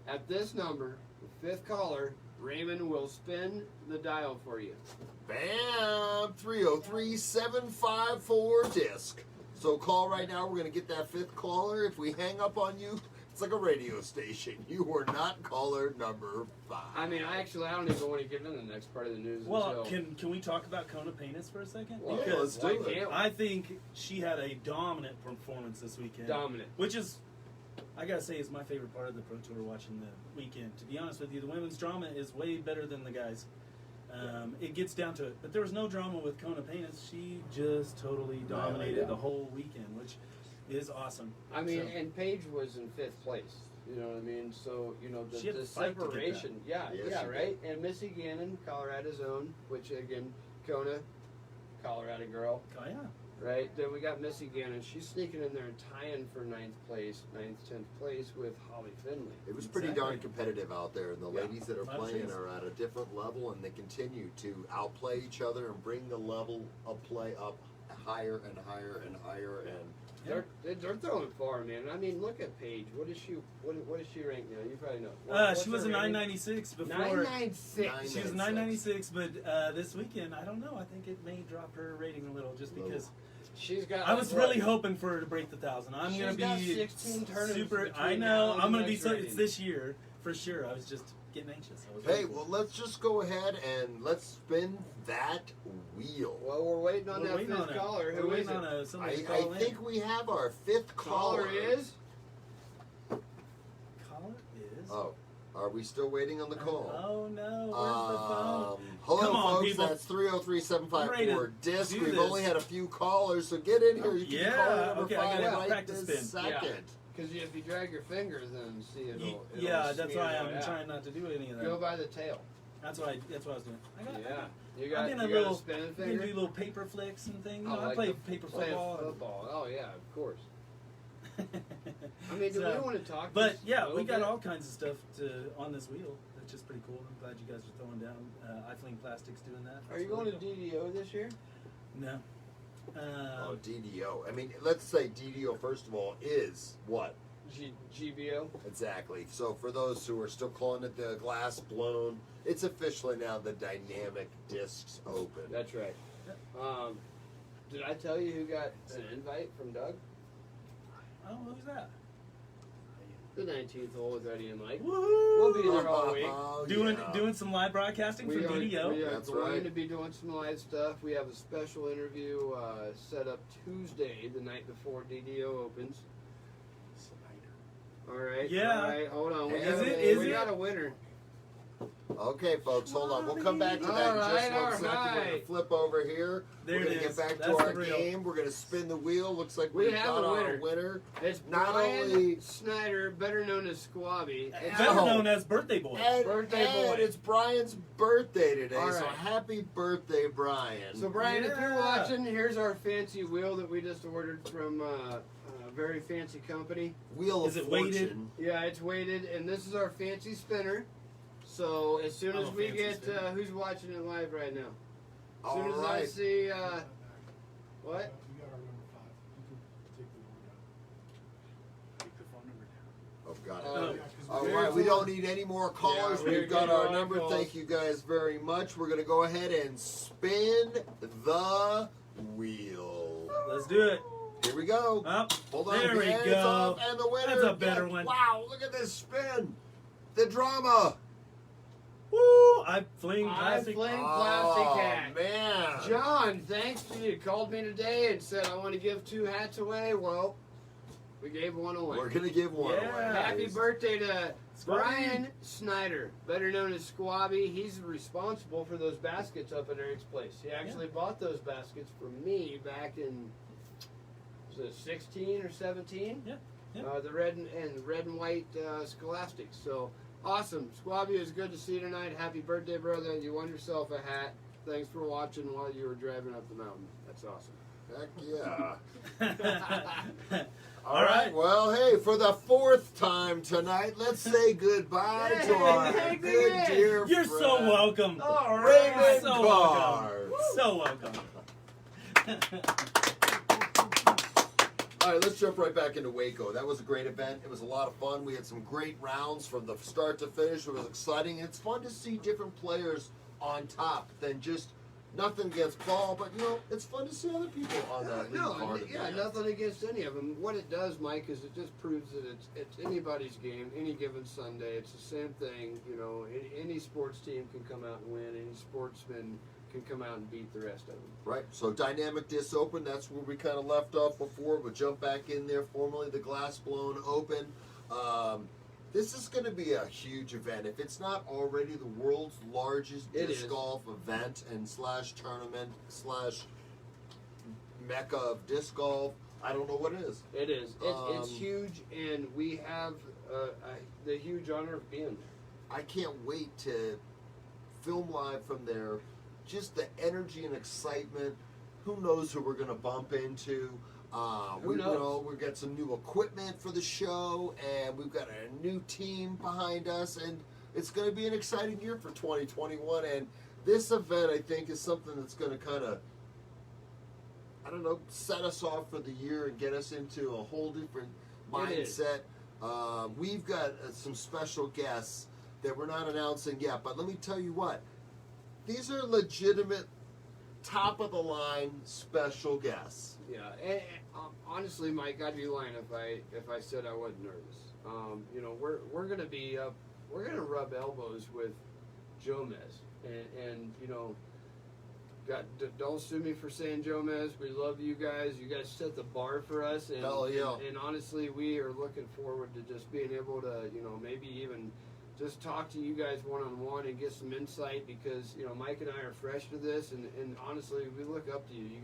S1: At this number, the fifth caller, Raymond will spin the dial for you.
S2: Bam! 303-754 disc. So call right now. We're going to get that fifth caller. If we hang up on you, it's like a radio station. You were not caller number 5.
S1: I mean, I don't even want to get into the next part of the news.
S3: Well, can we talk about Kona Panis for a second?
S1: Well,
S2: let's do it.
S3: I think she had a dominant performance this weekend.
S1: Dominant.
S3: Which is, I gotta say, is my favorite part of the Pro Tour, watching the weekend. To be honest with you, the women's drama is way better than the guys. It gets down to it. But there was no drama with Kona Panis. She just totally dominated the whole weekend, which is awesome.
S1: I mean, and Paige was in 5th place. You know what I mean? So, the separation. Yeah, right? And Missy Gannon, Colorado's own, which, again, Kona Colorado girl.
S3: Oh yeah.
S1: Right? Then we got Missy Gannon. She's sneaking in there and tying for 9th, 10th place with Holly Finley.
S2: It was pretty darn competitive out there, and the ladies that are
S3: Lot of
S2: playing
S3: things.
S2: are at a different level, and they continue to outplay each other and bring the level of play up higher and higher and higher. And
S1: They're throwing far, man. I mean, look at Paige. What is she ranked now? You probably know.
S3: She was a 996 before.
S1: 996.
S3: She was 996, but this weekend, I don't know. I think it may drop her rating a little, just because.
S1: She's got.
S3: I was really hoping for her to break the 1,000. I'm gonna be
S1: 16 tournaments
S3: super.
S1: between
S3: I
S1: now
S3: know.
S1: and
S3: I'm
S1: the
S3: gonna be
S1: next
S3: so.
S1: rating.
S3: It's this year for sure. I was just getting anxious.
S2: hey, well, let's just go ahead and let's spin that wheel.
S1: Well, we're waiting on that
S3: waiting on
S1: fifth
S3: it.
S1: caller.
S3: We're
S1: Who
S3: waiting
S1: is
S3: on
S1: it?
S3: somebody to
S2: I
S3: call in.
S2: think we have our fifth caller.
S1: Caller is.
S3: Caller is.
S2: Oh, are we still waiting on the call?
S3: Oh no! Where's the phone?
S2: Hello,
S3: Come on,
S2: folks.
S3: people.
S2: That's 303-754
S3: Ready to
S2: disc.
S3: do
S2: We've
S3: this.
S2: only had a few callers, so get in here. You can
S3: Yeah,
S2: call number
S3: okay, I
S2: 5
S3: gotta
S2: right
S3: practice
S2: this
S3: spin.
S2: second.
S1: Because if you drag your fingers, then see it'll.
S3: Yeah, that's
S1: smear
S3: why
S1: that
S3: I'm
S1: out.
S3: trying not to do any of that.
S1: Go by the tail.
S3: That's what I was doing.
S1: You got.
S3: I've been
S1: you
S3: a
S1: got
S3: little
S1: spinning
S3: been
S1: finger.
S3: do little paper flicks and things.
S1: Oh,
S3: I
S1: like
S3: play
S1: the-
S3: paper
S1: playing
S3: football.
S1: football. Oh yeah, of course.
S3: And
S1: I mean, do
S3: So,
S1: we want to talk?
S3: but
S1: this
S3: yeah,
S1: a
S3: we
S1: little
S3: got
S1: bit?
S3: all kinds of stuff on this wheel. That's just pretty cool. I'm glad you guys are throwing down. I Fling Plastics doing that.
S1: Are you going to DDO this year?
S3: No.
S2: Oh, DDO. I mean, let's say DDO, first of all, is what?
S1: GBO.
S2: Exactly. So for those who are still calling it the glass blown, it's officially now the Dynamic Discs Open.
S1: That's right. Did I tell you who got an invite from Doug?
S3: Oh, who's that?
S1: The 19th hole with Eddie and Mike.
S3: Woohoo!
S1: We'll be there all week.
S2: Oh,
S3: Doing
S2: yeah.
S3: doing some live broadcasting for DDO.
S1: We are
S2: That's
S1: going
S2: right.
S1: to be doing some live stuff. We have a special interview set up Tuesday, the night before DDO opens. All right.
S3: Yeah.
S1: All right. Hold on.
S2: Is
S1: We got a winner.
S2: Okay, folks, hold on. We'll come back to that in just
S1: All
S2: one second. We're going
S1: right.
S2: to flip over here.
S3: There
S2: We're going
S3: it
S2: to get
S3: is.
S2: back
S3: That's
S2: to
S3: the
S2: our
S3: real.
S2: game. We're going to spin the wheel. Looks like
S1: We
S2: we've
S1: have
S2: got
S1: a
S2: our
S1: winner.
S2: winner.
S1: It's
S2: Not
S1: Brian
S2: only-
S1: Snyder, better known as Squabby.
S3: Better known as Birthday Boy.
S1: Birthday boy.
S2: It's Brian's birthday today,
S1: All
S2: so
S1: right.
S2: happy birthday, Brian.
S1: So Brian, if you're
S3: Yeah.
S1: watching, here's our fancy wheel that we just ordered from a very fancy company.
S2: Wheel
S3: Is
S2: of
S3: it weighted?
S2: Fortune.
S1: Yeah, it's weighted, and this is our fancy spinner. So as soon
S3: I'm
S1: as
S3: a
S1: we
S3: fancy
S1: get,
S3: spinner.
S1: who's watching it live right now? As soon
S2: All
S1: as I
S2: right.
S1: see, what?
S4: You got our number 5. You can take the number down.
S3: Oh.
S2: Oh, got it.
S4: Yeah, 'cause
S2: All
S4: we-
S2: right, we don't need any more callers.
S1: Yeah, we're
S2: We've got
S1: getting
S2: our
S1: a lot of
S2: number.
S1: calls.
S2: Thank you guys very much. We're going to go ahead and spin the wheel.
S3: Let's do it.
S2: Here we go.
S3: Up.
S2: Hold on.
S3: There we
S2: hands
S3: go.
S2: up, and the winner.
S3: That's a better
S2: again.
S3: one.
S2: Wow, look at this spin. The drama.
S3: Woo! I Fling
S1: I
S3: Plastic.
S1: Fling Plastic
S2: Oh,
S1: hat.
S2: man.
S1: John, thanks to you. Called me today and said I want to give 2 hats away. Well, we gave one away.
S2: We're going to give one
S3: Yeah.
S2: away.
S1: Happy birthday to
S3: Squabby.
S1: Brian Snyder, better known as Squabby. He's responsible for those baskets up at Eric's place. He actually bought those baskets for me back in, was it 16 or 17?
S3: Yeah, yeah.
S1: The red and white Scholastics. So awesome, Squabby. It was good to see you tonight. Happy birthday, brother. You won yourself a hat. Thanks for watching while you were driving up the mountain. That's awesome.
S2: Heck yeah.
S3: All right.
S2: Well, hey, for the 4th time tonight, let's say goodbye to our
S1: Hey,
S2: good
S1: hey,
S2: dear
S3: You're
S2: friend,
S3: so welcome.
S1: All
S2: Raymond
S1: right.
S3: So
S2: Carr.
S3: welcome. So welcome.
S2: All right, let's jump right back into Waco. That was a great event. It was a lot of fun. We had some great rounds from the start to finish. It was exciting. It's fun to see different players on top than just nothing against Paul, but, you know, it's fun to see other people on that lead part of
S1: Yeah,
S2: it.
S1: nothing against any of them. What it does, Mike, is it just proves that it's anybody's game, any given Sunday. It's the same thing, you know. Any sports team can come out and win. Any sportsman can come out and beat the rest of them.
S2: Right, so Dynamic Disc Open, that's where we kind of left off before. We'll jump back in there, formerly the Glass Blown Open. This is going to be a huge event. If it's not already the world's largest
S1: It
S2: disc
S1: is.
S2: golf event and slash tournament slash mecca of disc golf, I don't know what it is.
S1: It is. It's
S2: Um,
S1: huge, and we have the huge honor of being there.
S2: I can't wait to film live from there. Just the energy and excitement. Who knows who we're going to bump into?
S1: Who knows?
S2: We've got some new equipment for the show, and we've got a new team behind us, and it's going to be an exciting year for 2021. And this event, I think, is something that's going to kind of, I don't know, set us off for the year and get us into a whole different mindset. We've got some special guests that we're not announcing yet, but let me tell you what, these are legitimate, top-of-the-line special guests.
S1: Yeah, and honestly, Mike, I'd be lying if I said I wasn't nervous. You know, we're gonna be we're gonna rub elbows with Jomez, and you know, don't sue me for saying Jomez. We love you guys. You guys set the bar for us, and
S2: hell yeah.
S1: And honestly, we are looking forward to just being able to, you know, maybe even just talk to you guys one-on-one and get some insight, because, you know, Mike and I are fresh to this, and honestly, we look up to you. You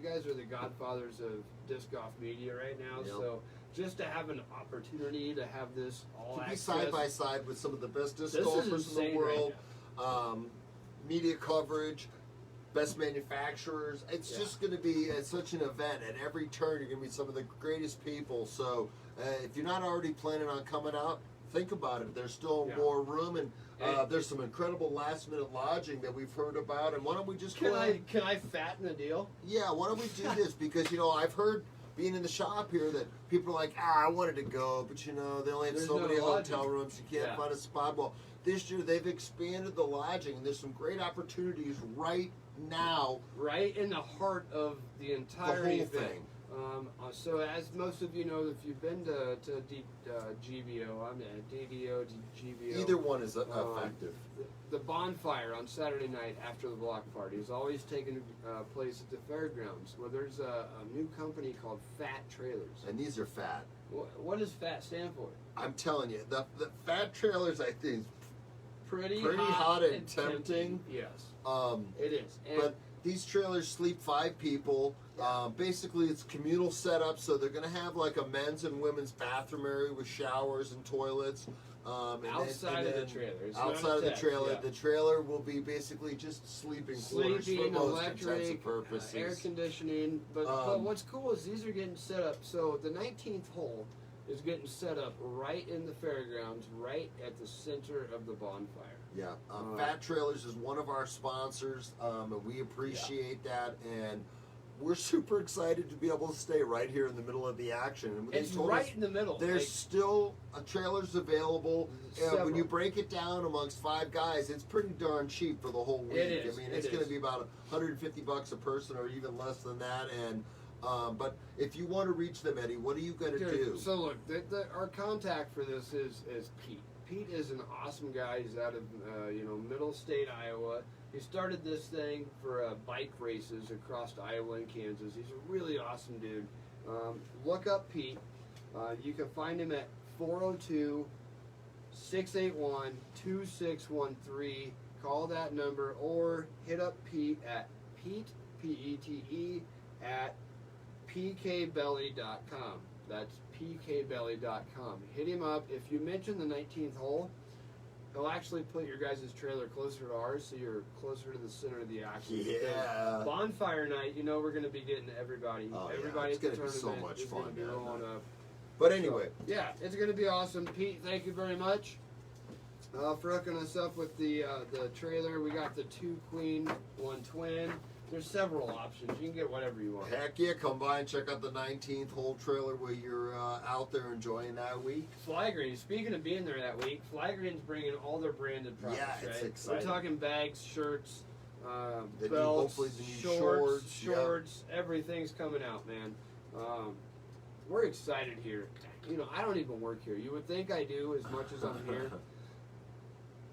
S1: guys are the godfathers of disc golf media right now.
S2: Yep.
S1: So just to have an opportunity to have this all
S2: To be
S1: access,
S2: side by side with some of the best disc
S1: This is
S2: golfers in the
S1: insane
S2: world,
S1: right
S2: media coverage, best manufacturers. It's just going to be such an event. At every turn, you're going to meet some of the greatest people. So if you're not already planning on coming out, think about it. There's still more room, and there's some incredible last-minute lodging that we've heard about. And why don't we just
S1: Can I fatten the deal?
S2: Yeah, why don't we do this? Because, you know, I've heard, being in the shop here, that people are like, I wanted to go, but, you know, they only have
S1: There's
S2: so
S1: no
S2: many
S1: lodging.
S2: hotel rooms, you can't find a spot. Well, this year they've expanded the lodging, and there's some great opportunities right now.
S1: Right in the heart of the entire
S2: whole
S1: event.
S2: thing.
S1: So as most of you know, if you've been to GBO, I'm at DDO, GBO.
S2: Either one is effective.
S1: The bonfire on Saturday night after the block party is always taking place at the fairgrounds, where there's a new company called Fat Trailers.
S2: And these are fat.
S1: What does FAT stand for?
S2: I'm telling you, the Fat Trailers, I think,
S1: Pretty
S2: hot and tempting.
S1: Yes, it is. And
S2: But these trailers sleep 5 people. Basically, it's communal setup, so they're going to have like a men's and women's bathroom area with showers and toilets.
S1: outside of the trailer. It's
S2: outside
S1: not
S2: of the
S1: attached,
S2: trailer, the trailer will be basically just sleeping quarters for most intents and
S1: electric,
S2: purposes.
S1: air conditioning. But what's cool is these are getting set up. So the 19th hole is getting set up right in the fairgrounds, right at the center of the bonfire.
S2: Yeah, Fat Trailers is one of our sponsors, and we appreciate that. And we're super excited to be able to stay right here in the middle of the action. And they
S1: It's
S2: told
S1: right
S2: us
S1: in the middle.
S2: There's still trailers available. And when
S1: Several.
S2: you break it down amongst 5 guys, it's pretty darn cheap for the whole week.
S1: It is,
S2: I mean,
S1: it
S2: it's going
S1: is.
S2: to be about $150 a person, or even less than that. And but if you want to reach them, Eddie, what are you going to do?
S1: So look, our contact for this is Pete. Pete is an awesome guy. He's out of Middle State, Iowa. He started this thing for bike races across Iowa and Kansas. He's a really awesome dude. Look up Pete. You can find him at 402-681-2613. Call that number, or hit up Pete at Pete, at pkbelly.com. That's pkbelly.com. Hit him up. If you mention the 19th hole, he'll actually put your guys' trailer closer to ours, so you're closer to the center of the action.
S2: Yeah.
S1: Bonfire night, we're going to be getting everybody. Everybody
S2: it's
S1: at the
S2: going to be
S1: tournament
S2: so much
S1: is
S2: fun,
S1: going to be
S2: man.
S1: rolling up.
S2: But anyway,
S1: Yeah, it's going to be awesome. Pete, thank you very much for hooking us up with the trailer. We got the 2 queen, 1 twin. There's several options. You can get whatever you want.
S2: heck yeah, come by and check out the 19th hole trailer while you're out there enjoying that week.
S1: Fly Green, speaking of being there that week, Fly Green's bringing all their branded products,
S2: Yeah, it's
S1: right?
S2: exciting.
S1: We're talking bags, shirts,
S2: hopefully
S1: belts,
S2: the new
S1: shorts, everything's coming out, man. We're excited here. I don't even work here. You would think I do as much as I'm here.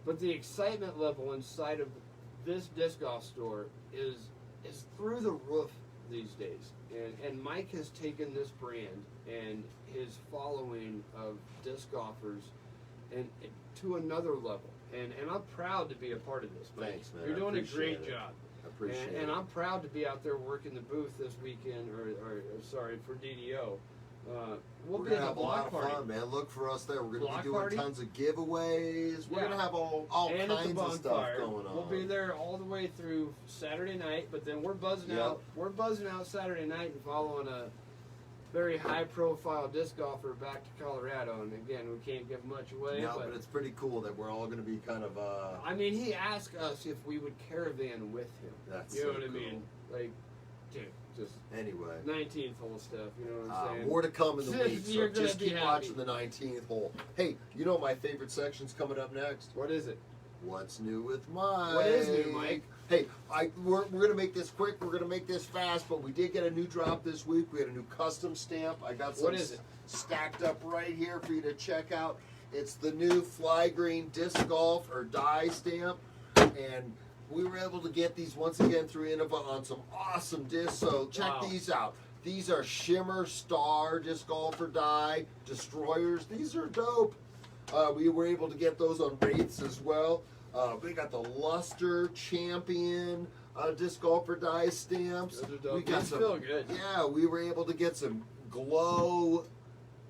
S1: But the excitement level inside of this disc golf store is through the roof these days. And Mike has taken this brand and his following of disc golfers and to another level. And I'm proud to be a part of this, Mike.
S2: Thanks, man.
S1: You're doing a great
S2: Appreciate it.
S1: job.
S2: I appreciate
S1: And
S2: it.
S1: I'm proud to be out there working the booth this weekend, for DDO. We'll
S2: We're
S1: be
S2: gonna
S1: at
S2: have
S1: the
S2: a lot
S1: block
S2: of
S1: party.
S2: fun, man. Look for us there. We're gonna
S1: Block
S2: be doing
S1: party?
S2: tons of giveaways. We're
S1: Yeah.
S2: gonna have all
S1: And at the
S2: kinds of stuff
S1: bonfire.
S2: going on.
S1: We'll be there all the way through Saturday night, but then we're buzzing
S2: Yep.
S1: out. We're buzzing out Saturday night and following a very high-profile disc golfer back to Colorado. And again, we can't give much away.
S2: No, but it's pretty cool that we're all gonna be kind of.
S1: I mean, he asked us if we would caravan with him.
S2: That's
S1: you know
S2: so
S1: what I
S2: cool.
S1: mean? Like, dude, just
S2: Anyway.
S1: 19th hole stuff. You know what I'm saying?
S2: More to come in the week, so
S1: You're gonna
S2: just
S1: be
S2: keep
S1: happy.
S2: watching the 19th hole. Hey, you know my favorite section's coming up next?
S1: What is it?
S2: What's new with Mike?
S1: What is new, Mike?
S2: Hey, we're going to make this quick. We're going to make this fast, but we did get a new drop this week. We had a new custom stamp. I got some
S1: What is it?
S2: stacked up right here for you to check out. It's the new Fly Green Disc Golf or Die stamp. And we were able to get these once again through Innova on some awesome discs. So check
S1: Wow.
S2: these out. These are Shimmer Star Disc Golf or Die Destroyers. These are dope. We were able to get those on Wraiths as well. We got the Luster Champion Disc Golf or Die stamps.
S1: Those are dope.
S2: We got
S1: These
S2: some.
S1: feel good.
S2: Yeah, we were able to get some Glow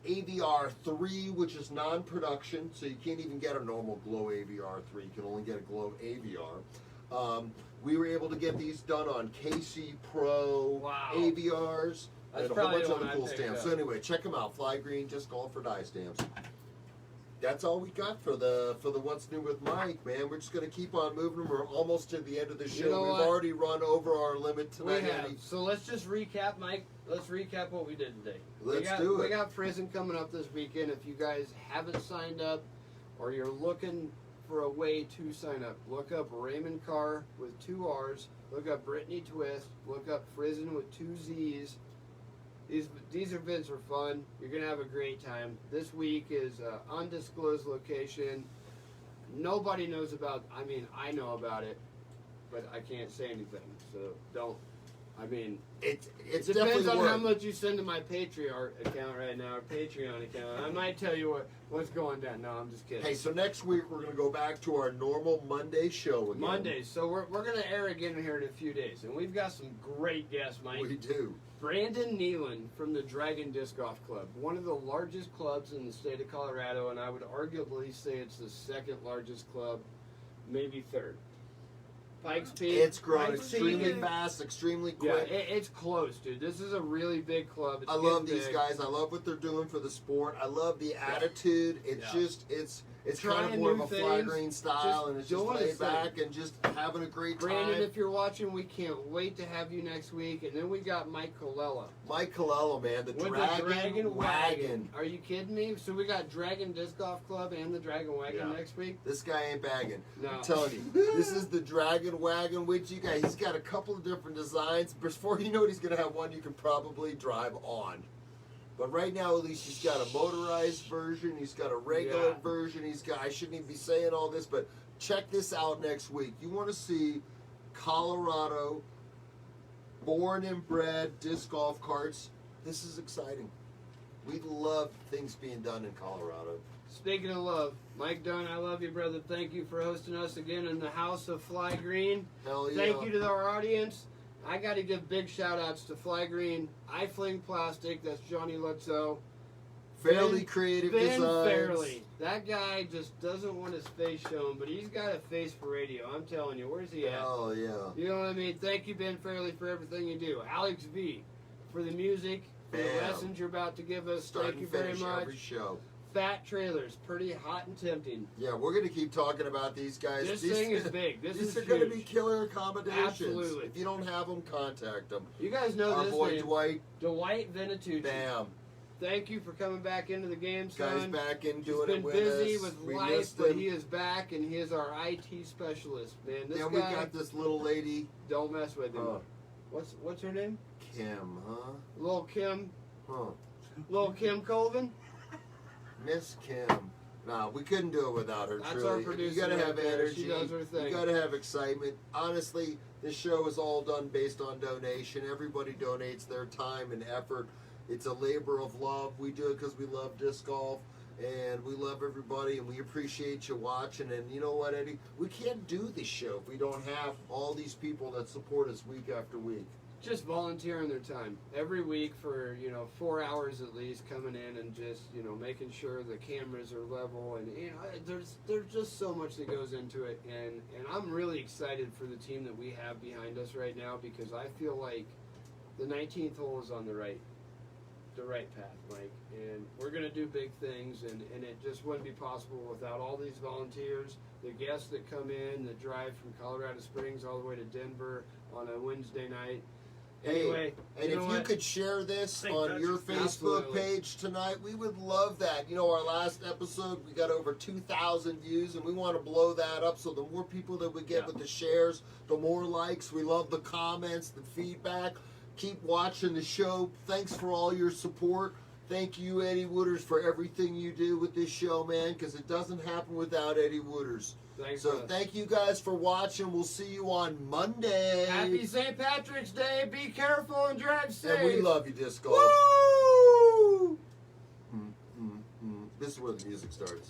S2: AVR 3, which is non-production, so you can't even get a normal Glow AVR 3. You can only get a Glow AVR. We were able to get these done on KC Pro
S1: Wow.
S2: AVRs
S1: That's
S2: and a whole
S1: probably
S2: bunch
S1: the
S2: of
S1: one
S2: other
S1: I
S2: cool
S1: picked
S2: stamps.
S1: up.
S2: So anyway, check them out. Fly Green Disc Golf or Die stamps. That's all we got for the What's New with Mike, man. We're just gonna keep on moving. We're almost to the end of the show.
S1: You know
S2: We've
S1: what?
S2: already run over our limit
S1: We
S2: tonight.
S1: have.
S2: Eddie.
S1: So let's just recap, Mike. Let's recap what we did today.
S2: Let's do it.
S1: We got Prison coming up this weekend. If you guys haven't signed up or you're looking for a way to sign up, look up Raymond Carr with 2 R's. Look up Brittany Twist. Look up Prison with 2 Z's. These events are fun. You're going to have a great time. This week is an undisclosed location. Nobody knows about, I mean, I know about it, but I can't say anything. So don't, I mean,
S2: It's
S1: it depends
S2: definitely
S1: on how
S2: work.
S1: much you send to my Patreon account right now, or Patreon account. I might tell you what's going down. No, I'm just kidding.
S2: Hey, so next week we're going to go back to our normal Monday show again.
S1: Mondays. So we're going to air again here in a few days. And we've got some great guests, Mike.
S2: We do.
S1: Brandon Nealon from the Dragon Disc Golf Club, one of the largest clubs in the state of Colorado, and I would arguably say it's the second largest club, maybe third. Pikes Peak.
S2: It's growing
S1: Pikes
S2: extremely
S1: Peak.
S2: fast, extremely
S1: Yeah,
S2: quick.
S1: it's close, dude. This is a really big club. It's
S2: I love
S1: getting
S2: these
S1: big.
S2: guys. I love what they're doing for the sport. I love the attitude. It's
S1: Yeah.
S2: just it's
S1: Trying
S2: kind of more of
S1: new
S2: a fly
S1: things,
S2: green style,
S1: just
S2: and it's just
S1: doing
S2: laid
S1: his thing.
S2: back and just having a great
S1: Brandon,
S2: time.
S1: if you're watching, we can't wait to have you next week. And then we got Mike Colella.
S2: Mike Colello, man, the
S1: With
S2: Dragon,
S1: the Dragon
S2: Wagon.
S1: Are you kidding me? So we got Dragon Disc Golf Club and the Dragon Wagon
S2: Yeah.
S1: next week?
S2: This guy ain't bagging.
S1: No.
S2: I'm telling you, this is the Dragon Wagon. Which you guys, he's got a couple of different designs. Before you know it, he's gonna have one you can probably drive on. But right now, at least he's got a motorized version. He's got a regular
S1: Yeah.
S2: version. He's got. I shouldn't even be saying all this, but check this out next week. You want to see Colorado born and bred disc golf carts? This is exciting. We love things being done in Colorado.
S1: Speaking of love, Mike Dunn, I love you, brother. Thank you for hosting us again in the House of Fly Green.
S2: Hell yeah!
S1: Thank you to our audience. I got to give big shout outs to Fly Green, I Fling Plastic, that's Johnny Lutzo.
S2: Fairly
S1: Ben-
S2: creative
S1: Ben
S2: designs.
S1: Fairley. That guy just doesn't want his face shown, but he's got a face for radio. I'm telling you, where's he at?
S2: Oh yeah.
S1: You know what I mean? Thank you, Ben Fairley, for everything you do. Alex V, for the music, for the
S2: Bam.
S1: lessons you're about to give us.
S2: Start
S1: Thank
S2: and
S1: you very
S2: finish
S1: much.
S2: every show.
S1: Fat Trailers, pretty hot and tempting.
S2: Yeah, we're gonna keep talking about these guys.
S1: This
S2: These-
S1: thing is big. This
S2: These
S1: is
S2: are gonna
S1: huge.
S2: be killer accommodations.
S1: Absolutely.
S2: If you don't have them, contact them.
S1: You guys know
S2: Our
S1: this
S2: boy
S1: name,
S2: Dwight,
S1: Dwight Venatucci.
S2: bam,
S1: Thank you for coming back into the game, son.
S2: guys back in
S1: He's
S2: doing
S1: been
S2: it with
S1: busy
S2: us.
S1: with
S2: We
S1: life,
S2: missed
S1: but
S2: him.
S1: he is back, and he is our IT specialist. Man, this
S2: Then
S1: guy,
S2: we got this little lady,
S1: don't mess with him.
S2: Huh.
S1: What's her name?
S2: Kim, huh?
S1: Lil Kim.
S2: Huh?
S1: Lil Kim Colvin.
S2: Miss Kim. Nah, we couldn't do it without her.
S1: That's
S2: truly.
S1: our producer
S2: You gotta
S1: right
S2: have
S1: there.
S2: energy.
S1: She does her thing.
S2: You gotta have excitement. Honestly, this show is all done based on donation. Everybody donates their time and effort. It's a labor of love. We do it because we love disc golf, and we love everybody, and we appreciate you watching. And you know what, Eddie? We can't do this show if we don't have all these people that support us week after week.
S1: just volunteering their time every week for 4 hours at least, coming in and just making sure the cameras are level, and there's just so much that goes into it, and I'm really excited for the team that we have behind us right now, because I feel like the 19th hole is on the right path, Mike, and we're gonna do big things, and it just wouldn't be possible without all these volunteers, the guests that come in, that drive from Colorado Springs all the way to Denver on a Wednesday night. Anyway,
S2: and if you could share this on your Facebook
S1: Absolutely.
S2: page tonight, we would love that. Our last episode, we got over 2,000 views, and we want to blow that up. So the more people that we get with the shares, the more likes. We love the comments, the feedback. Keep watching the show. Thanks for all your support. Thank you, Eddie Wooders, for everything you do with this show, man, because it doesn't happen without Eddie Wooders.
S1: Thanks,
S2: so thank you guys for watching. We'll see you on Monday.
S1: Happy St. Patrick's Day. Be careful and drive safe.
S2: And we love you, Disc Golf.
S1: Woo!
S2: This is where the music starts.